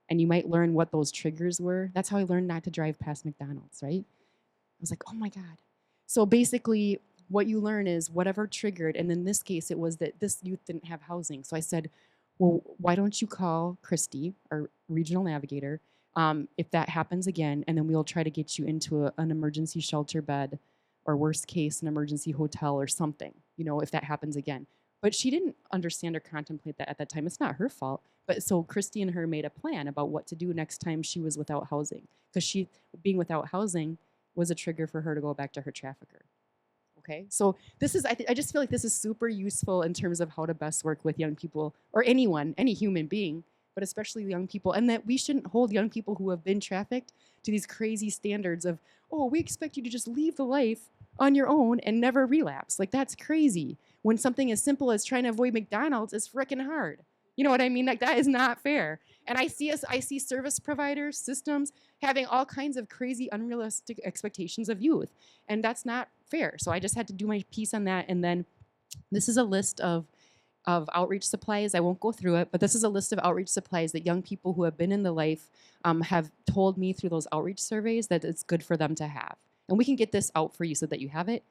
And you might learn what those triggers were. That's how I learned not to drive past McDonald's, right? I was like, oh my God. So basically, what you learn is whatever triggered, and in this case, it was that this youth didn't have housing. So I said, well, why don't you call Christy, our regional navigator, if that happens again, and then we'll try to get you into an emergency shelter bed or worst case, an emergency hotel or something, if that happens again. But she didn't understand or contemplate that at that time. It's not her fault. But so Christy and her made a plan about what to do next time she was without housing. Because she, being without housing, was a trigger for her to go back to her trafficker. Okay, so this is, I just feel like this is super useful in terms of how to best work with young people or anyone, any human being, but especially young people, and that we shouldn't hold young people who have been trafficked to these crazy standards of, oh, we expect you to just leave the life on your own and never relapse. Like, that's crazy. When something as simple as trying to avoid McDonald's is freaking hard. You know what I mean? Like, that is not fair. And I see service providers, systems having all kinds of crazy, unrealistic expectations of youth. And that's not fair. So I just had to do my piece on that. And then this is a list of outreach supplies. I won't go through it, but this is a list of outreach supplies that young people who have been in the life have told me through those outreach surveys that it's good for them to have. And we can get this out for you so that you have it.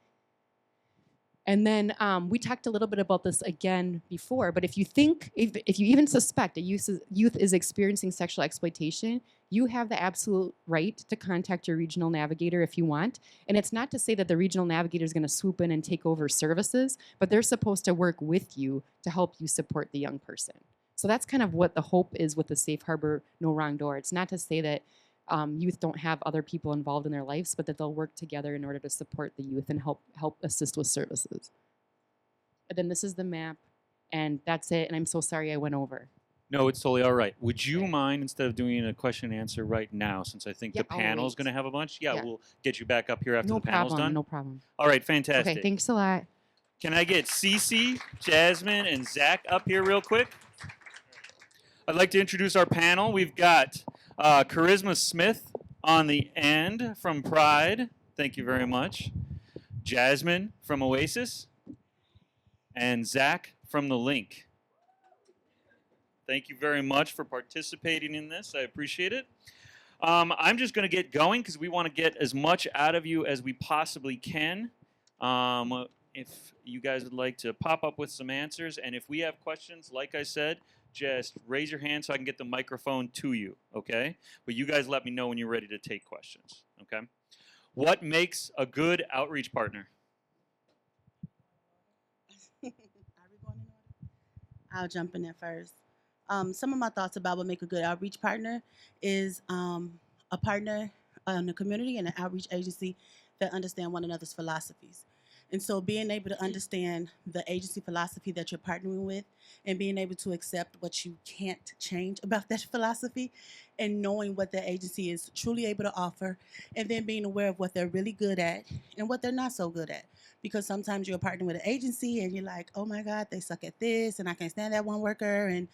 And then we talked a little bit about this again before, but if you even suspect a youth is experiencing sexual exploitation, you have the absolute right to contact your regional navigator if you want. And it's not to say that the regional navigator is going to swoop in and take over services, but they're supposed to work with you to help you support the young person. So that's kind of what the hope is with the Safe Harbor No Wrong Door. It's not to say that youth don't have other people involved in their lives, but that they'll work together in order to support the youth and help assist with services. And then this is the map, and that's it. And I'm so sorry I went over. No, it's totally all right. Would you mind, instead of doing a question and answer right now, since I think Yeah, the I'll panel is wait. going to have a bunch? Yeah, Yeah. we'll get you back up here after No the panel's problem. done. No problem. All right, Okay, fantastic. thanks a lot. Can I get Cece, Jasmine, and Zach up here real quick? I'd like to introduce our panel. We've got Charisma Smith on the end from Pride. Thank you very much. Jasmine from Oasis. And Zach from The Link. Thank you very much for participating in this. I appreciate it. I'm just going to get going because we want to get as much out of you as we possibly can. If you guys would like to pop up with some answers, and if we have questions, like I said, just raise your hand so I can get the microphone to you, okay? But you guys let me know when you're ready to take questions, okay? What makes a good outreach partner? Are we going in order? I'll jump in there first. Some of my thoughts about what make a good outreach partner is a partner in the community and an outreach agency that understand one another's philosophies. And so being able to understand the agency philosophy that you're partnering with and being able to accept what you can't change about that philosophy and knowing what the agency is truly able to offer and then being aware of what they're really good at and what they're not so good at. Because sometimes you're partnering with an agency and you're like, oh my God, they suck at this and I can't stand that one worker, and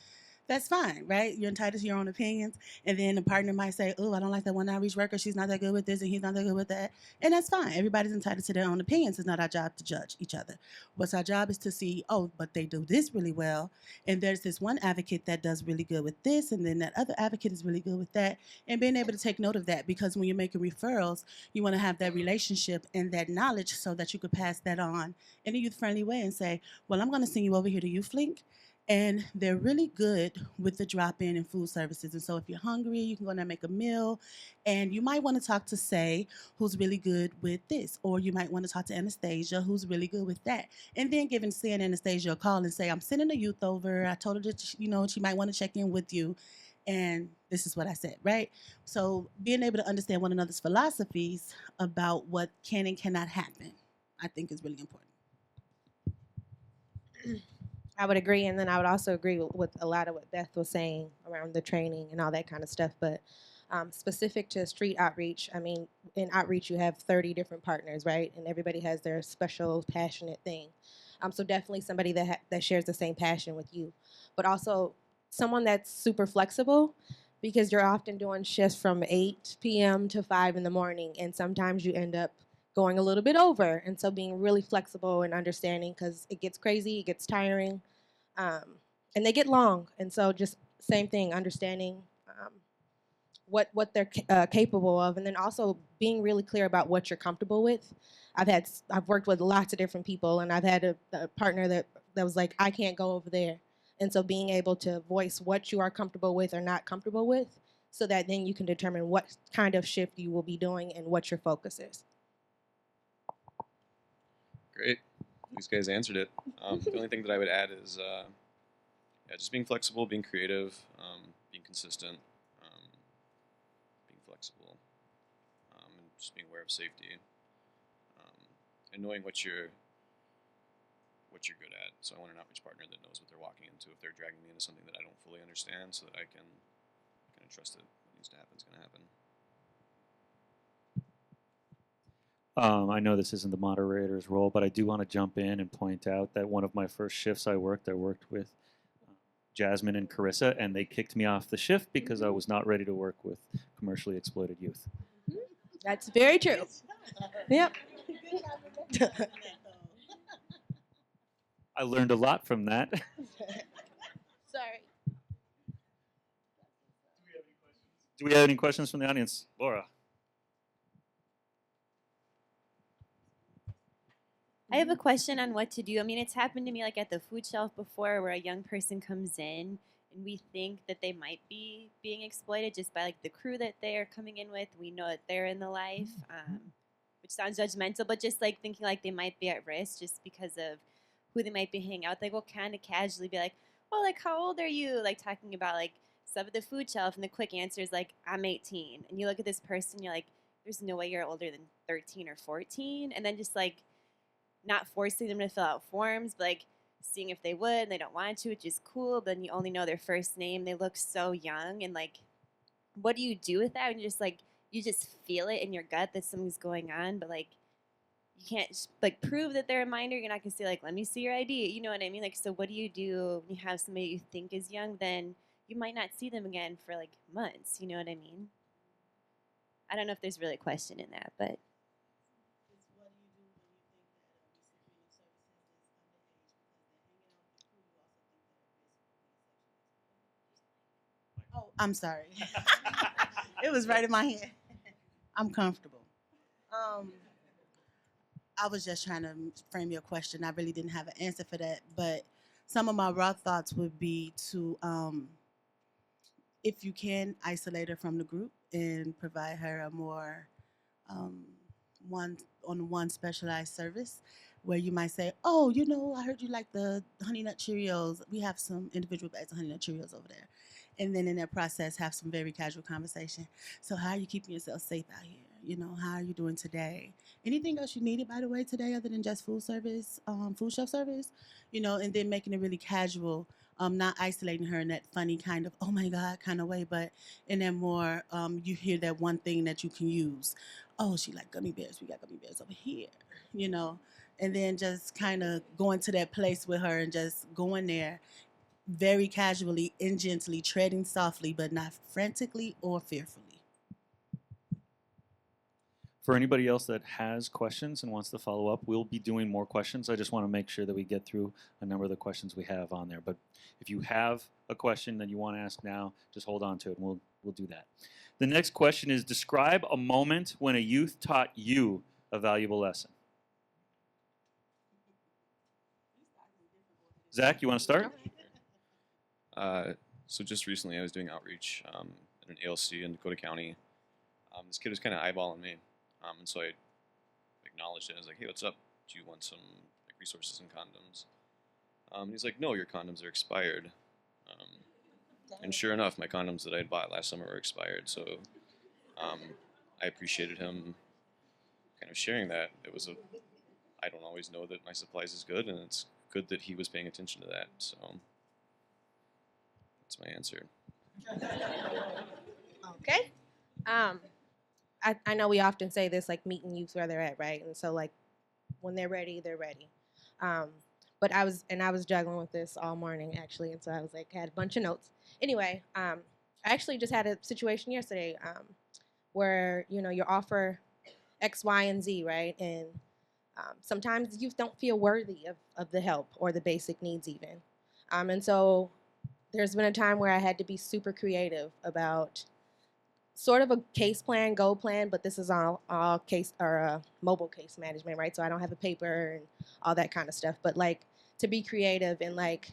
that's fine, right? You're entitled to your own opinions. And then the partner might say, oh, I don't like that one outreach worker. She's not that good with this and he's not that good with that. And that's fine. Everybody's entitled to their own opinions. It's not our job to judge each other. What's our job is to see, oh, but they do this really well. And there's this one advocate that does really good with this. And then that other advocate is really good with that. And being able to take note of that, because when you're making referrals, you want to have that relationship and that knowledge so that you could pass that on in a youth-friendly way and say, well, I'm going to send you over here to YouthLink. And they're really good with the drop-in and food services. And so if you're hungry, you can go in there and make a meal. And you might want to talk to Say, who's really good with this. Or you might want to talk to Anastasia, who's really good with that. And then giving Say and Anastasia a call and say, I'm sending a youth over. I told her that, she might want to check in with you. And this is what I said, right? So being able to understand one another's philosophies about what can and cannot happen, I think is really important. I would agree, and then I would also agree with a lot of what Beth was saying around the training and all that kind of stuff. But specific to street outreach, I mean, in outreach you have 30 different partners, right? And everybody has their special, passionate thing. So definitely somebody that shares the same passion with you, but also someone that's super flexible, because you're often doing shifts from 8 p.m. to 5 in the morning, and sometimes you end up going a little bit over. And so being really flexible and understanding, because it gets crazy, it gets tiring, and they get long. And so just same thing, understanding what they're capable of, and then also being really clear about what you're comfortable with. I've worked with lots of different people, and I've had a partner that was like, I can't go over there. And so being able to voice what you are comfortable with or not comfortable with, so that then you can determine what kind of shift you will be doing and what your focus is. Great. These guys answered it. The only thing that I would add is just being flexible, being creative, being consistent, being flexible, and just being aware of safety, and knowing what you're good at. So I want an outreach partner that knows what they're walking into. If they're dragging me into something that I don't fully understand, so that I can trust that what needs to happen is going to happen. I know this isn't the moderator's role, but I do want to jump in and point out that one of my first shifts I worked with Jasmine and Carissa, and they kicked me off the shift because I was not ready to work with commercially exploited youth. That's very true. Yep. I learned a lot from that. Sorry. Do we have any questions from the audience? Laura. I have a question on what to do. I mean, it's happened to me like at the food shelf before, where a young person comes in and we think that they might be being exploited just by like the crew that they are coming in with. We know that they're in the life, which sounds judgmental, but just like thinking like they might be at risk just because of who they might be hanging out. They will kind of casually be like, "Oh, like how old are you?" Like talking about like stuff at the food shelf, and the quick answer is like, "I'm 18." And you look at this person, you're like, "There's no way you're older than 13 or 14," and then just like not forcing them to fill out forms, but like seeing if they would. They don't want to, which is cool. But then you only know their first name. They look so young, and like, what do you do with that? And you just feel it in your gut that something's going on, but like you can't like prove that they're a minor. You're not gonna say like, let me see your ID. You know what I mean? Like, so what do you do when you have somebody you think is young? Then you might not see them again for like months. You know what I mean? I don't know if there's really a question in that, but Oh, I'm sorry. It was right in my hand. I'm comfortable. Um, I was just trying to frame your question. I really didn't have an answer for that, but some of my raw thoughts would be to, if you can, isolate her from the group and provide her a more um, one-on-one specialized service where you might say, "Oh, you know, I heard you like the Honey Nut Cheerios. We have some individual bags of Honey Nut Cheerios over there." And then in that process, have some very casual conversation. So, how are you keeping yourself safe out here? You know, how are you doing today? Anything else you needed, by the way, today other than just food service, food shelf service? You know, and then making it really casual, not isolating her in that funny kind of, oh my God kind of way, but in that more, you hear that one thing that you can use. Oh, she like gummy bears. We got gummy bears over here, you know, and then just kind of going to that place with her and just going there very casually and gently, treading softly, but not frantically or fearfully. For anybody else that has questions and wants to follow up, we'll be doing more questions. I just want to make sure that we get through a number of the questions we have on there. But if you have a question that you want to ask now, just hold on to it, and we'll do that. The next question is, describe a moment when a youth taught you a valuable lesson. Zach, you want to start? So just recently I was doing outreach at an ALC in Dakota County. This kid was kind of eyeballing me. And so I acknowledged it. I was like, "Hey, what's up? Do you want some like resources and condoms?" And he's like, "No, your condoms are expired." And sure enough, my condoms that I had bought last summer were expired. So I appreciated him kind of sharing that. I don't always know that my supplies is good, and it's good that he was paying attention to that. So that's my answer. Okay. I know we often say this, like meeting youth where they're at, right? And so like when they're ready, they're ready. But I was juggling with this all morning actually, and so I was like had a bunch of notes. Anyway, I actually just had a situation yesterday where you offer X, Y, and Z, right? And sometimes youth don't feel worthy of the help or the basic needs even. And so there's been a time where I had to be super creative about sort of a case plan, goal plan, but this is all case or mobile case management, right? So I don't have a paper and all that kind of stuff. But like to be creative and like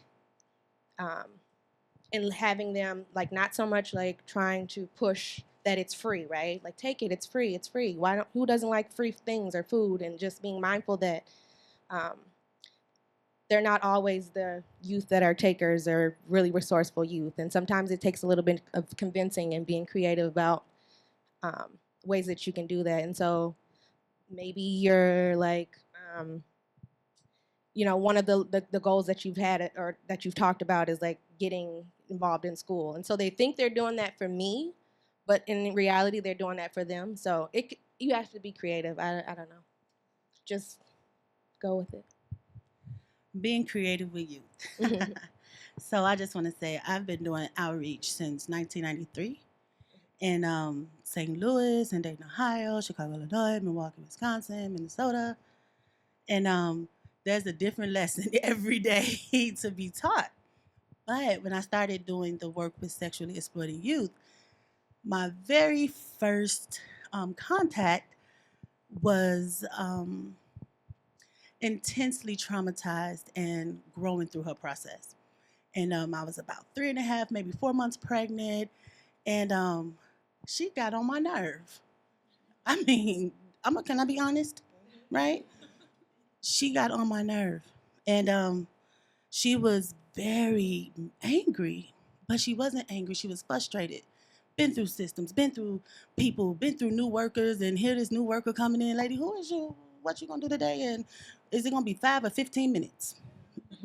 and having them like not so much like trying to push that it's free, right? Like take it, it's free, it's free. Who doesn't like free things or food? And just being mindful that they're not always the youth that are takers or really resourceful youth. And sometimes it takes a little bit of convincing and being creative about ways that you can do that. And so maybe you're like, one of the goals that you've had or that you've talked about is like getting involved in school. And so they think they're doing that for me, but in reality, they're doing that for them. So you have to be creative. I don't know. Just go with it. Being creative with youth. So I just want to say I've been doing outreach since 1993 in St. Louis, and Dayton, Ohio, Chicago, Illinois, Milwaukee, Wisconsin, Minnesota. And there's a different lesson every day to be taught. But when I started doing the work with sexually exploited youth, my very first contact was intensely traumatized and growing through her process. And I was about 3.5, maybe 4 months pregnant, and she got on my nerve. I mean, can I be honest, right? She got on my nerve, and she was very angry, but she wasn't angry. She was frustrated. Been through systems, been through people, been through new workers, and here this new worker coming in, lady, who is you? What you gonna do today? And is it gonna be 5 or 15 minutes?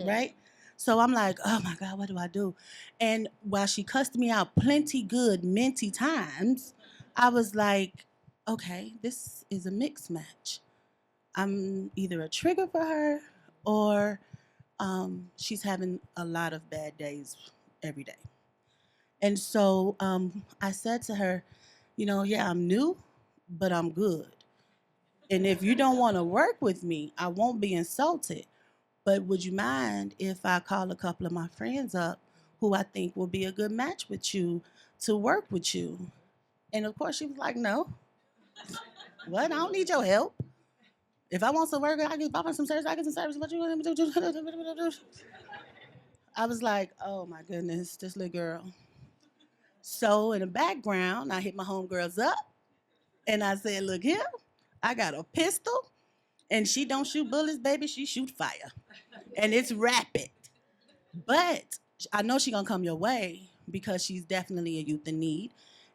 right? So I'm like, oh my God, what do I do? And while she cussed me out plenty good, minty times, I was like, okay, this is a mixed match. I'm either a trigger for her or she's having a lot of bad days every day. And so I said to her, yeah, I'm new, but I'm good. And if you don't want to work with me, I won't be insulted. But would you mind if I call a couple of my friends up who I think will be a good match with you to work with you? And of course, she was like, no. What? I don't need your help. If I want some work, I can buy some service. I get some service. What you want me to do? I was like, oh my goodness, this little girl. So in the background, I hit my homegirls up and I said, look here, I got a pistol and she don't shoot bullets, baby. She shoot fire. And it's rapid. But I know she's gonna come your way because she's definitely a youth in need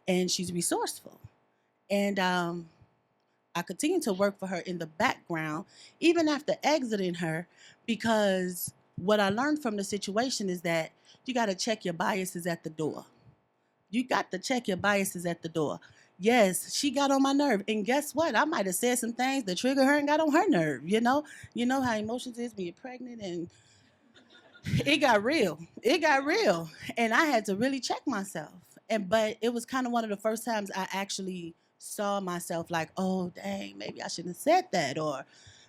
and she's resourceful. And I continue to work for her in the background, even after exiting her, because what I learned from the situation is that you got to check your biases at the door. You got to check your biases at the door. Yes, she got on my nerve. And guess what? I might have said some things that triggered her and got on her nerve, you know? You know how emotions is when you're pregnant and it got real. It got real. And I had to really check myself. But it was kind of one of the first times I actually saw myself like, oh dang, maybe I shouldn't have said that, or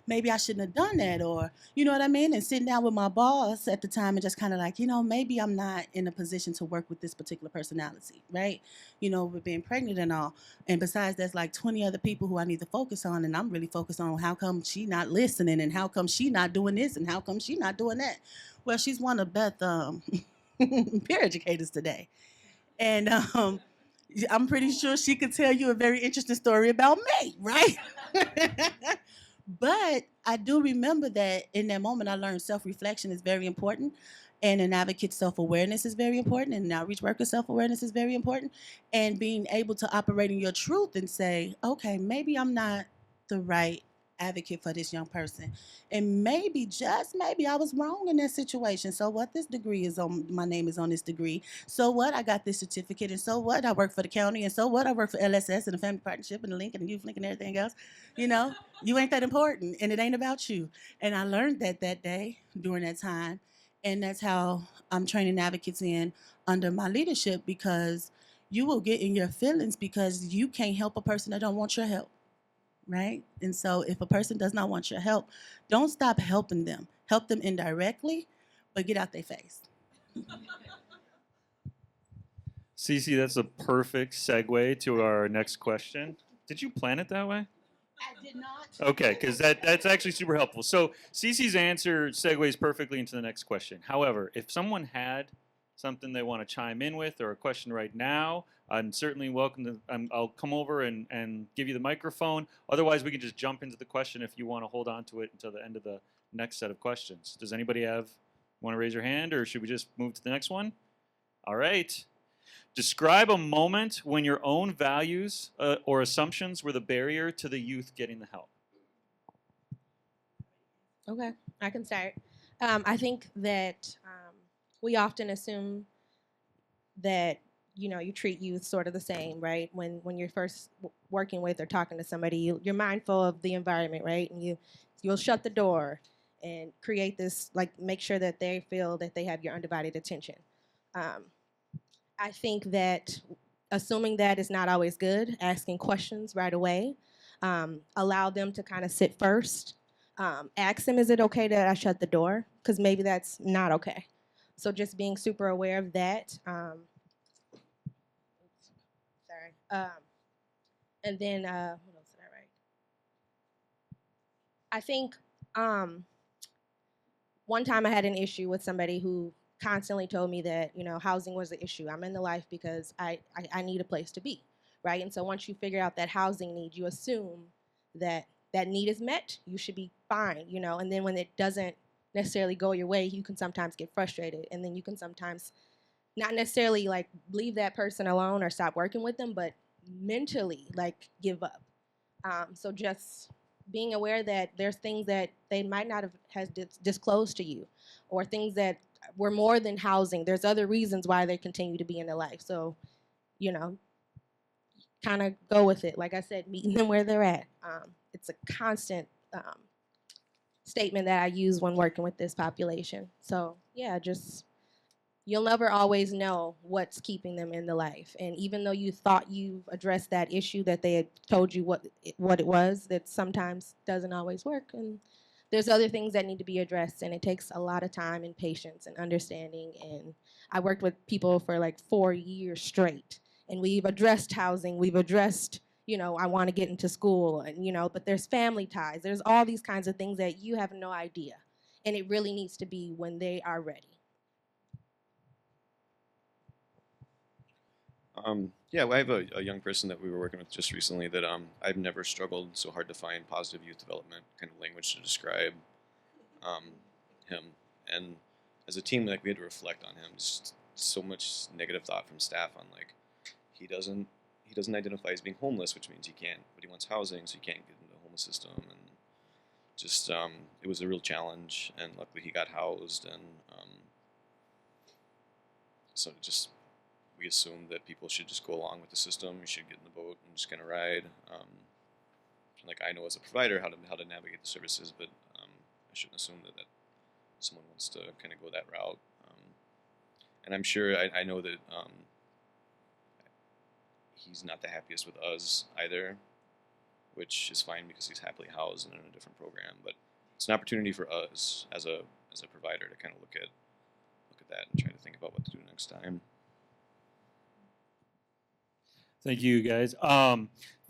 maybe I shouldn't have done that, or you know what I mean? And sitting down with my boss at the time and just kind of like, maybe I'm not in a position to work with this particular personality, right? With being pregnant and all. And besides, there's like 20 other people who I need to focus on, and I'm really focused on how come she not listening, and how come she not doing this, and how come she not doing that. Well, she's one of Beth peer educators today. And I'm pretty sure she could tell you a very interesting story about me, right? But I do remember that in that moment, I learned self-reflection is very important. And an advocate's self-awareness is very important. And an outreach worker's self-awareness is very important. And being able to operate in your truth and say, okay, maybe I'm not the right advocate for this young person. And maybe, just maybe, I was wrong in that situation. So what? This degree is on, my name is on this degree. So what? I got this certificate. And so what? I work for the county. And so what? I work for LSS and the Family Partnership and the Link and the Youth Link and everything else. You ain't that important and it ain't about you. And I learned that day during that time. And that's how I'm training advocates in under my leadership, because you will get in your feelings because you can't help a person that don't want your help. Right? And so if a person does not want your help, don't stop helping them. Help them indirectly, but get out their face. Cece, that's a perfect segue to our next question. Did you plan it that way? I did not. Okay, because that's actually super helpful. So Cece's answer segues perfectly into the next question. However, if someone had something they want to chime in with or a question right now, I'm certainly welcome to. I'll come over and give you the microphone. Otherwise, we can just jump into the question if you want to hold on to it until the end of the next set of questions. Does anybody want to raise your hand, or should we just move to the next one? All right. Describe a moment when your own values or assumptions were the barrier to the youth getting the help. Okay, I can start. I think that we often assume that you treat youth sort of the same, right? When you're first working with or talking to somebody, you're mindful of the environment, right? And you'll shut the door and create this, like, make sure that they feel that they have your undivided attention. I think that assuming that is not always good. Asking questions right away, allow them to kind of sit first. Ask them, is it okay that I shut the door? Because maybe that's not okay. So just being super aware of that. And then, what else did I write? I think one time I had an issue with somebody who constantly told me that, housing was the issue. I'm in the life because I need a place to be, right? And so once you figure out that housing need, you assume that that need is met, you should be fine, and then when it doesn't necessarily go your way, you can sometimes get frustrated, and then you can sometimes not necessarily like leave that person alone or stop working with them, but mentally like give up. So just being aware that there's things that they might not have has disclosed to you, or things that were more than housing. There's other reasons why they continue to be in their life. So, you know, kind of go with it. Like I said, meeting them where they're at. It's a constant statement that I use when working with this population. So yeah, just you'll never always know what's keeping them in the life. And even though you thought you've addressed that issue, that they had told you what it was, that sometimes doesn't always work. And there's other things that need to be addressed, and it takes a lot of time and patience and understanding. And I worked with people for like 4 years straight, and we've addressed housing, we've addressed, you know, I want to get into school, and you know, but there's family ties, there's all these kinds of things that you have no idea, and it really needs to be when they are ready. Yeah, well, I have a young person that we were working with just recently that I've never struggled so hard to find positive youth development kind of language to describe him. And as a team, like we had to reflect on him. Just so much negative thought from staff on like he doesn't identify as being homeless, which means he can't, but he wants housing, so he can't get into the homeless system. And just it was a real challenge. And luckily, he got housed, and so just. We assume that people should just go along with the system. You should get in the boat and just kind of ride. Like I know as a provider how to navigate the services, but I shouldn't assume that someone wants to kind of go that route. And I'm sure I know that he's not the happiest with us either, which is fine because he's happily housed and in a different program. But it's an opportunity for us as a provider to kind of look at that and try to think about what to do next time. Thank you, guys.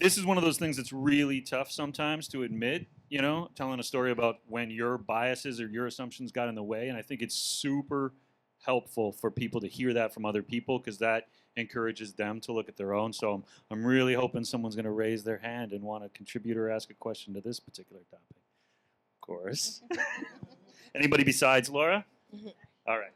This is one of those things that's really tough sometimes to admit, you know, telling a story about when your biases or your assumptions got in the way. And I think it's super helpful for people to hear that from other people because that encourages them to look at their own. So I'm really hoping someone's going to raise their hand and want to contribute or ask a question to this particular topic. Of course. Anybody besides Laura? All right.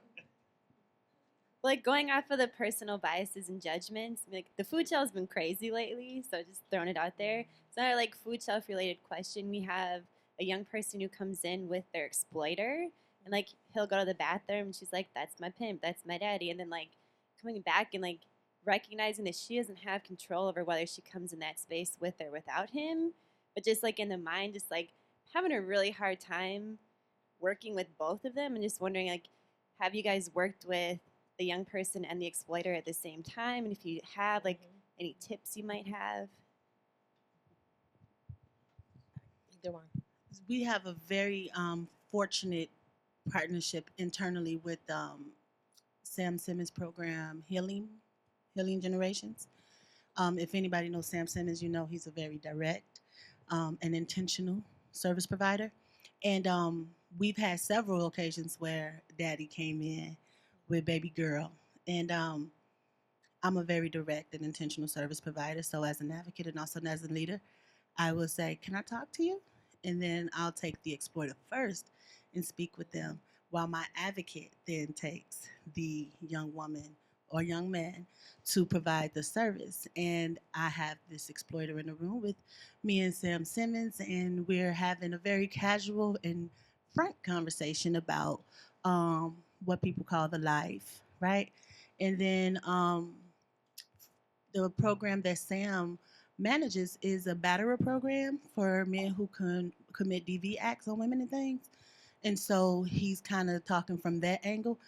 Like going off of the personal biases and judgments, like the food shelf's been crazy lately, so just throwing it out there. It's not like food shelf related question. We have a young person who comes in with their exploiter, and like he'll go to the bathroom, and she's like, "That's my pimp, that's my daddy," and then like coming back and like recognizing that she doesn't have control over whether she comes in that space with or without him, but just like in the mind, just like having a really hard time working with both of them, and just wondering like, have you guys worked with the young person and the exploiter at the same time? And if you have like any tips you might have. Either one. We have a very fortunate partnership internally with Sam Simmons program, Healing Generations. If anybody knows Sam Simmons, you know he's a very direct and intentional service provider. And we've had several occasions where daddy came in with baby girl. And I'm a very direct and intentional service provider. So as an advocate and also as a leader, I will say, can I talk to you? And then I'll take the exploiter first and speak with them, while my advocate then takes the young woman or young man to provide the service. And I have this exploiter in the room with me and Sam Simmons, and we're having a very casual and frank conversation about what people call the life, right? And then the program that Sam manages is a batterer program for men who can commit DV acts on women and things. And so he's kind of talking from that angle.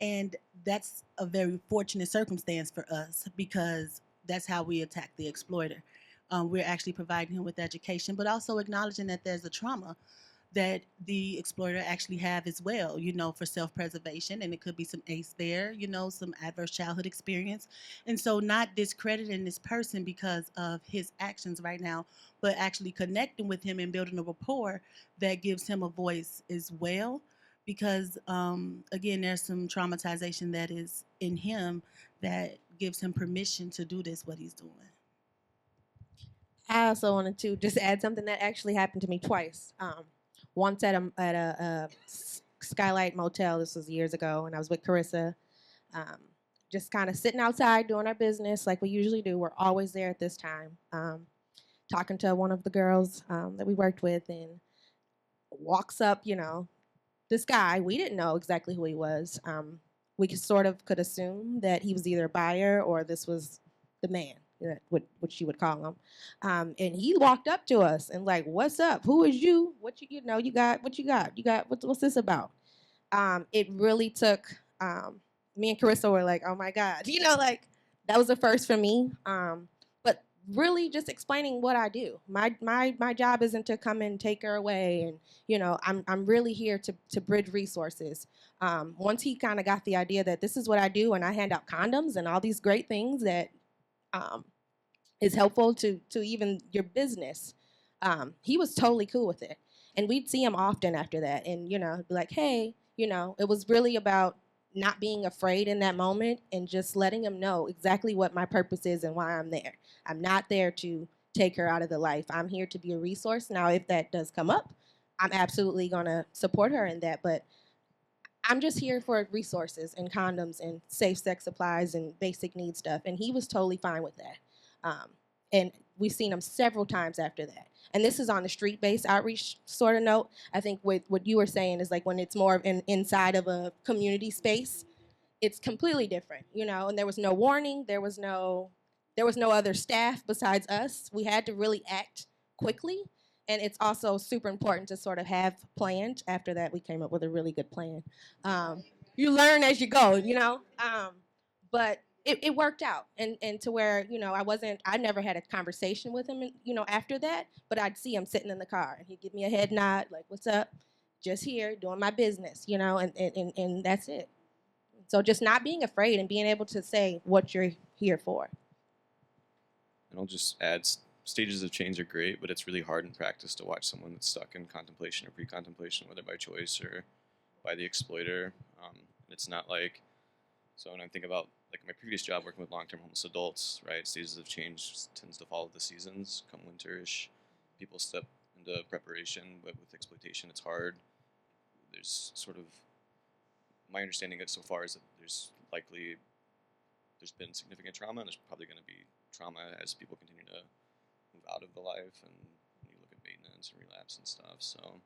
And that's a very fortunate circumstance for us because that's how we attack the exploiter. We're actually providing him with education, but also acknowledging that there's a trauma that the exploiter actually have as well, you know, for self-preservation. And it could be some ACE there, you know, some adverse childhood experience. And so not discrediting this person because of his actions right now, but actually connecting with him and building a rapport that gives him a voice as well. Because, again, there's some traumatization that is in him that gives him permission to do this, what he's doing. I also wanted to just add something that actually happened to me twice. Once at a Skylight Motel. This was years ago, and I was with Carissa, just kind of sitting outside doing our business like we usually do. We're always there at this time. talking to one of the girls that we worked with, and walks up, this guy. We didn't know exactly who he was. We could assume that he was either a buyer or this was the man, what she would call him. And he walked up to us and like, "What's up? Who is you? What you got? What you got? What's this about?" It really took. Me and Carissa were like, "Oh my God," like that was the first for me. But really, just explaining what I do. My job isn't to come and take her away, and I'm really here to bridge resources. Once he kind of got the idea that this is what I do, and I hand out condoms and all these great things that is helpful to even your business, he was totally cool with it. And we'd see him often after that, and be like, "Hey," it was really about not being afraid in that moment and just letting him know exactly what my purpose is and why I'm there. I'm not there to take her out of the life. I'm here to be a resource. Now, if that does come up, I'm absolutely going to support her in that. But I'm just here for resources and condoms and safe sex supplies and basic need stuff. And he was totally fine with that. And we've seen him several times after that. And this is on the street-based outreach sort of note. I think what you were saying is like when it's more inside of a community space, it's completely different, and there was no warning. There was no other staff besides us. We had to really act quickly. And it's also super important to sort of have planned. After that, we came up with a really good plan. You learn as you go, but it worked out. And to where, I never had a conversation with him, after that, but I'd see him sitting in the car and he'd give me a head nod, like, "What's up? Just here doing my business," and that's it. So just not being afraid and being able to say what you're here for. And I'll just add, stages of change are great, but it's really hard in practice to watch someone that's stuck in contemplation or pre-contemplation, whether by choice or by the exploiter. It's not like, so when I think about like my previous job working with long-term homeless adults, right, stages of change tends to follow the seasons. Come winterish, people step into preparation, but with exploitation, it's hard. There's sort of, my understanding of it so far is that there's been significant trauma, and there's probably going to be trauma as people continue to move out of the life, and when you look at maintenance and relapse and stuff. So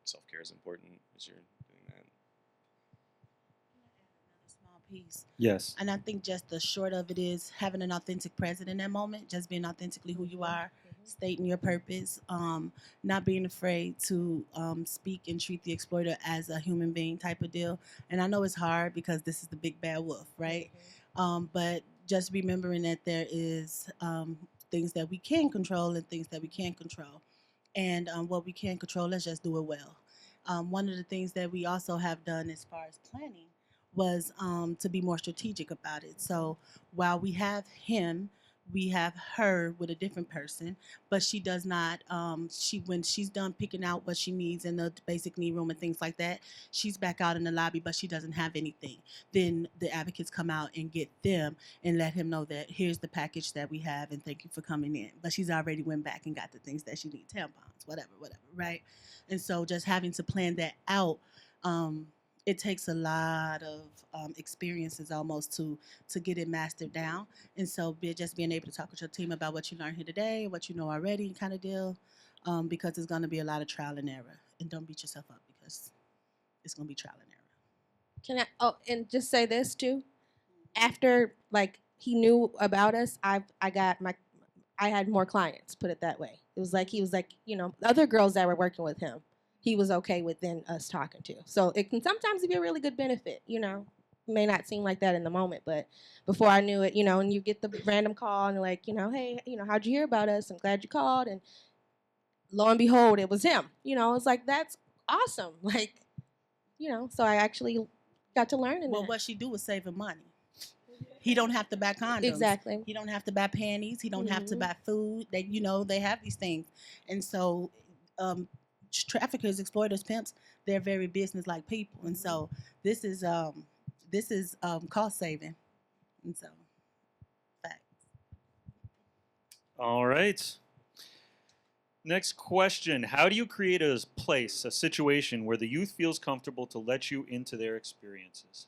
self-care is important as you're doing that. Another small piece. Yes. And I think just the short of it is having an authentic presence in that moment, just being authentically who you are, stating your purpose, not being afraid to speak and treat the exploiter as a human being type of deal. And I know it's hard because this is the big bad wolf, right? But just remembering that there is things that we can control and things that we can't control. And what we can control, let's just do it well. One of the things that we also have done as far as planning was to be more strategic about it. So while we have him, we have her with a different person, but she does not, when she's done picking out what she needs in the basic need room and things like that, she's back out in the lobby, but she doesn't have anything. Then the advocates come out and get them and let him know that here's the package that we have and thank you for coming in. But she's already went back and got the things that she needs, tampons, whatever, right? And so just having to plan that out, it takes a lot of experiences almost to get it mastered down. And so just being able to talk with your team about what you learned here today, what you know already kind of deal, because it's going to be a lot of trial and error. And don't beat yourself up because it's going to be trial and error. And just say this too. After like he knew about us, I had more clients, put it that way. It was like he was like, other girls that were working with him, he was okay with then us talking to. So it can sometimes be a really good benefit, It may not seem like that in the moment, but before I knew it, and you get the random call and like, "Hey, how'd you hear about us? I'm glad you called." And lo and behold, it was him. It's like, that's awesome. Like, so I actually got to learn in Well, that. what she do was saving money. He don't have to buy condoms. Exactly. He don't have to buy panties. He don't have to buy food. They have these things. And so traffickers, exploiters, pimps, they're very business-like people. And so this is cost saving. And so, facts. All right. Next question. How do you create a place, a situation where the youth feels comfortable to let you into their experiences?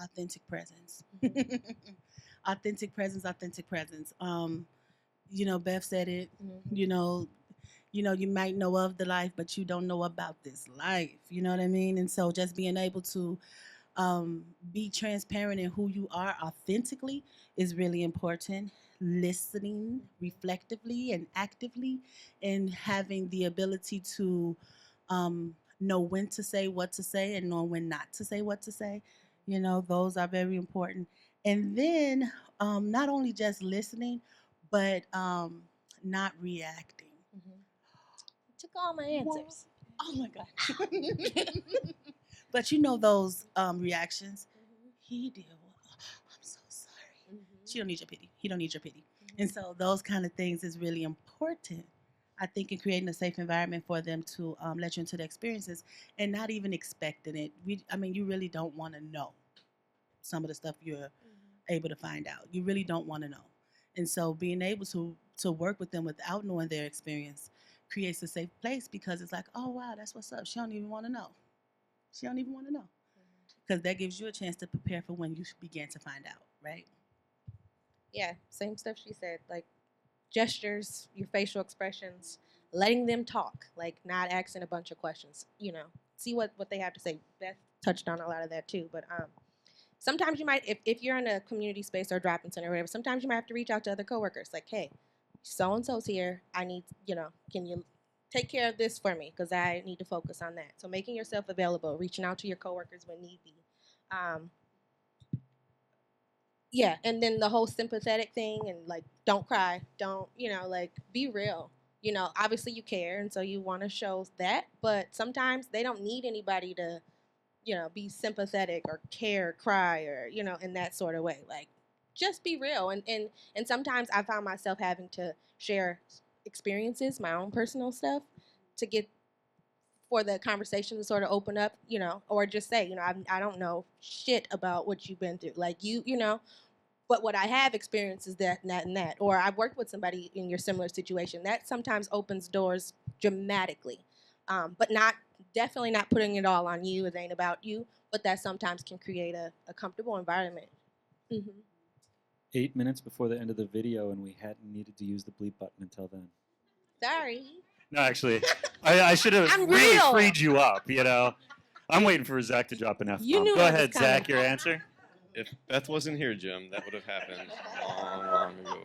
Authentic presence. authentic presence, authentic presence. Beth said it. Mhm. You know, you might know of the life, but you don't know about this life. You know what I mean? And so just being able to be transparent in who you are authentically is really important. Listening reflectively and actively, and having the ability to know when to say what to say and know when not to say what to say. Those are very important. And then not only just listening, but not reacting. Mhm. Took all my answers. Oh my God. But those reactions. He did. I'm so sorry. She don't need your pity. He don't need your pity. And so those kind of things is really important. I think in creating a safe environment for them to let you into the experiences and not even expecting it. You really don't want to know some of the stuff you're able to find out. You really don't want to know. And so being able to work with them without knowing their experience creates a safe place, because it's like, oh wow, that's what's up. She don't even want to know. She don't even want to know. Because that gives you a chance to prepare for when you begin to find out, right? Yeah, same stuff she said. Like gestures, your facial expressions, letting them talk, like not asking a bunch of questions. See what they have to say. Beth touched on a lot of that too. But sometimes you might, if you're in a community space or drop-in center or whatever, sometimes you might have to reach out to other coworkers. Like, hey, so and so's here. I need, can you take care of this for me, because I need to focus on that. So making yourself available, reaching out to your coworkers when need be. Yeah, and then the whole sympathetic thing, and like, don't cry, don't, like, be real. Obviously you care, and so you want to show that, but sometimes they don't need anybody to, be sympathetic or care, cry, or, in that sort of way. Like, just be real. And sometimes I found myself having to share experiences, my own personal stuff, to get for the conversation to sort of open up, or just say, I don't know shit about what you've been through. Like, but what I have experienced is that, and that, and that. Or I've worked with somebody in your similar situation. That sometimes opens doors dramatically. But definitely not putting it all on you. It ain't about you. But that sometimes can create a comfortable environment. Mm-hmm. 8 minutes before the end of the video, and we hadn't needed to use the bleep button until then. Sorry. No, actually, I should have I'm really real. freed you up, I'm waiting for Zach to drop an You F-bomb. knew Go I was ahead, coming. Zach, your answer? If Beth wasn't here, Jim, that would have happened long, long ago.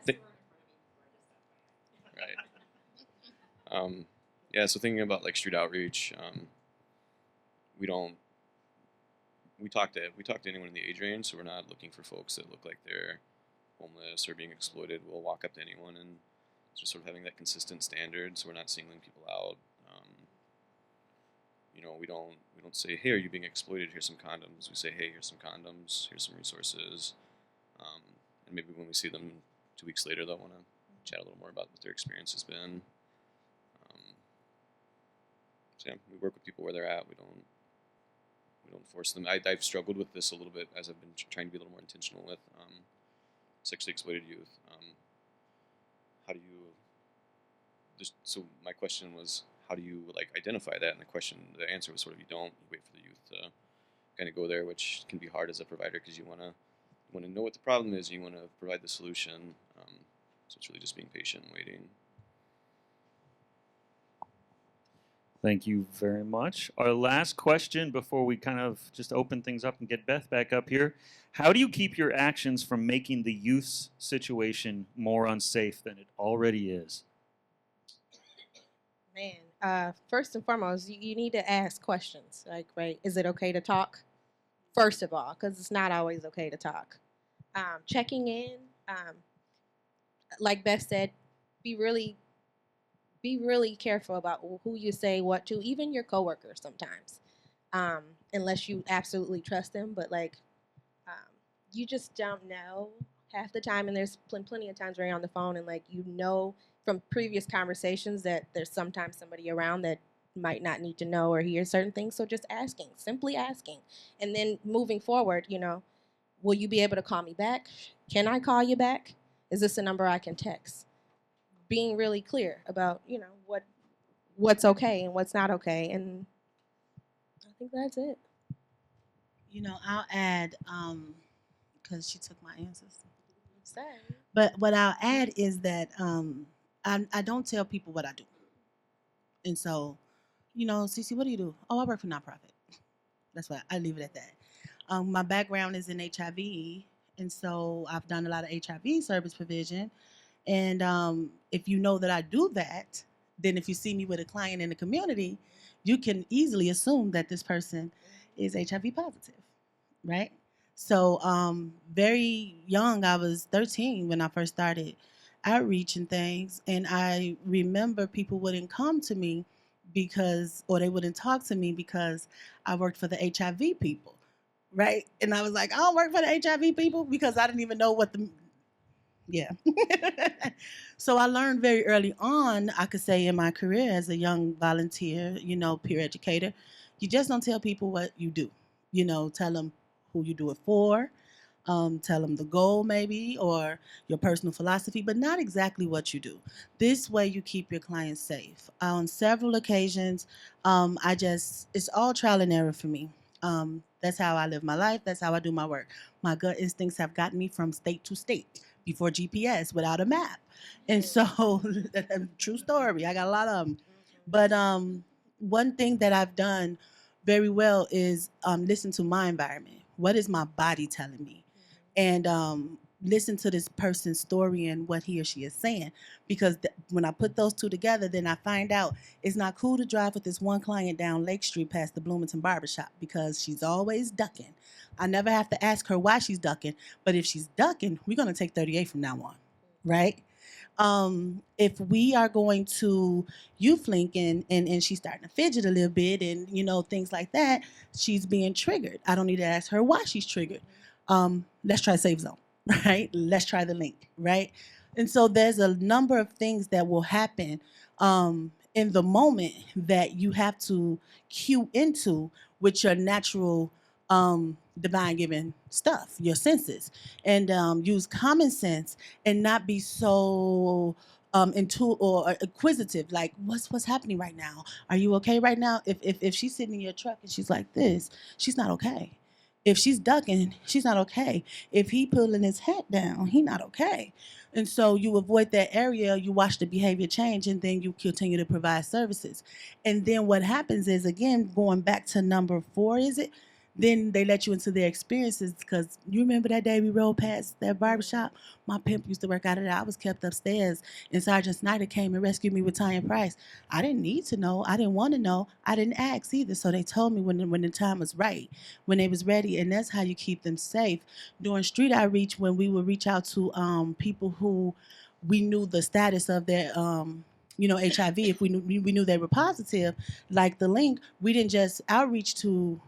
Th- right. Yeah. So thinking about like street outreach, we don't. We talk to anyone in the age range, so we're not looking for folks that look like they're homeless or being exploited. We'll walk up to anyone and just sort of having that consistent standard, so we're not singling people out. We don't say, hey, are you being exploited? Here's some condoms. We say, hey, here's some condoms. Here's some resources. And maybe when we see them 2 weeks later, they'll want to chat a little more about what their experience has been. So yeah, we work with people where they're at. We don't force them. I've struggled with this a little bit as I've been trying to be a little more intentional with sexually exploited youth. How do you? So my question was, how do you like identify that? And the answer was sort of, you don't. You wait for the youth to kind of go there, which can be hard as a provider because you want to know what the problem is. And you want to provide the solution. So it's really just being patient and waiting. Thank you very much. Our last question before we kind of just open things up and get Beth back up here. How do you keep your actions from making the youth's situation more unsafe than it already is? Man, first and foremost, you need to ask questions. Like, right, is it okay to talk? First of all, because it's not always okay to talk. Checking in, like Beth said, be really careful about who you say what to, even your coworkers sometimes, unless you absolutely trust them. But like, you just don't know half the time, and there's plenty of times where you're on the phone and like from previous conversations that there's sometimes somebody around that might not need to know or hear certain things. So just simply asking, and then moving forward, will you be able to call me back? Can I call you back? Is this a number I can text? Being really clear about, what's okay and what's not okay. And I think that's it. I'll add, because she took my answers. Sorry. But what I'll add is that I don't tell people what I do. And so, Cece, what do you do? Oh, I work for nonprofit. That's why I leave it at that. My background is in HIV, and so I've done a lot of HIV service provision. And if you know that I do that, then if you see me with a client in the community, you can easily assume that this person is HIV positive, right? So, very young, I was 13 when I first started outreach and things. And I remember people wouldn't come to me or they wouldn't talk to me because I worked for the HIV people, right? And I was like, I don't work for the HIV people because I didn't even know what yeah. So I learned very early on, I could say in my career as a young volunteer, peer educator, you just don't tell people what you do. Tell them who you do it for, tell them the goal maybe or your personal philosophy, but not exactly what you do. This way you keep your clients safe. On several occasions, it's all trial and error for me. That's how I live my life. That's how I do my work. My gut instincts have gotten me from state to state before GPS without a map. And so, true story. I got a lot of them. But one thing that I've done very well is listen to my environment. What is my body telling me? And listen to this person's story and what he or she is saying. Because when I put those two together, then I find out it's not cool to drive with this one client down Lake Street past the Bloomington Barbershop because she's always ducking. I never have to ask her why she's ducking, but if she's ducking, we're going to take 38 from now on, right? If we are going to youth link and she's starting to fidget a little bit and things like that, she's being triggered. I don't need to ask her why she's triggered. Let's try Save Zone, right? Let's try the link, right? And so there's a number of things that will happen in the moment that you have to cue into with your natural divine given stuff, your senses, and use common sense and not be so into or acquisitive. Like, what's happening right now? Are you okay right now? If she's sitting in your truck and she's like this, she's not okay. If she's ducking, she's not okay. If he pulling his head down, he not okay. And so you avoid that area, you watch the behavior change, and then you continue to provide services. And then what happens is, again, going back to number 4, is it? Then they let you into their experiences because you remember that day we rode past that barbershop? My pimp used to work out of there. I was kept upstairs, and Sergeant Snyder came and rescued me with Tanya Price. I didn't need to know. I didn't want to know. I didn't ask either. So they told me when the time was right, when they was ready, and that's how you keep them safe. During street outreach, when we would reach out to people who we knew the status of their HIV, if we knew they were positive, like the link, we didn't just outreach to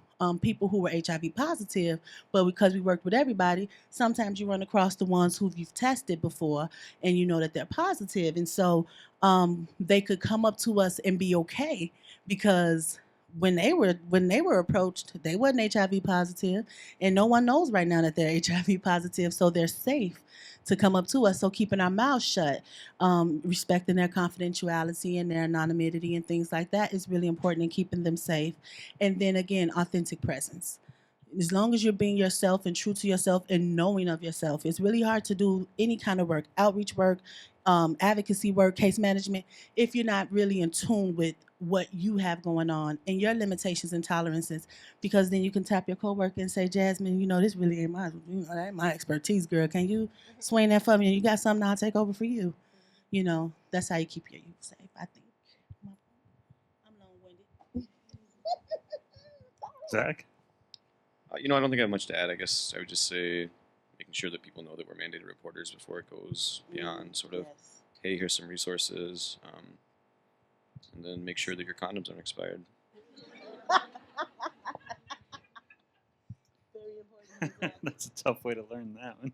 people who were HIV positive, but because we worked with everybody, sometimes you run across the ones who you've tested before and you know that they're positive. And so they could come up to us and be okay because when they were approached, they wasn't HIV positive, and no one knows right now that they're HIV positive, so they're safe to come up to us. So keeping our mouths shut, respecting their confidentiality and their anonymity and things like that is really important in keeping them safe. And then again, authentic presence. As long as you're being yourself and true to yourself and knowing of yourself, it's really hard to do any kind of work, outreach work, advocacy work, case management, if you're not really in tune with what you have going on and your limitations and tolerances, because then you can tap your coworker and say, Jasmine, this really ain't that ain't my expertise, girl. Can you swing that for me? And you got something, I'll take over for you. That's how you keep your youth safe, I think. I'm long-winded. Zach? I don't think I have much to add. I guess I would just say making sure that people know that we're mandated reporters before it goes beyond sort of, Yes. hey, here's some resources, and then make sure that your condoms aren't expired. Very important. That's a tough way to learn that one.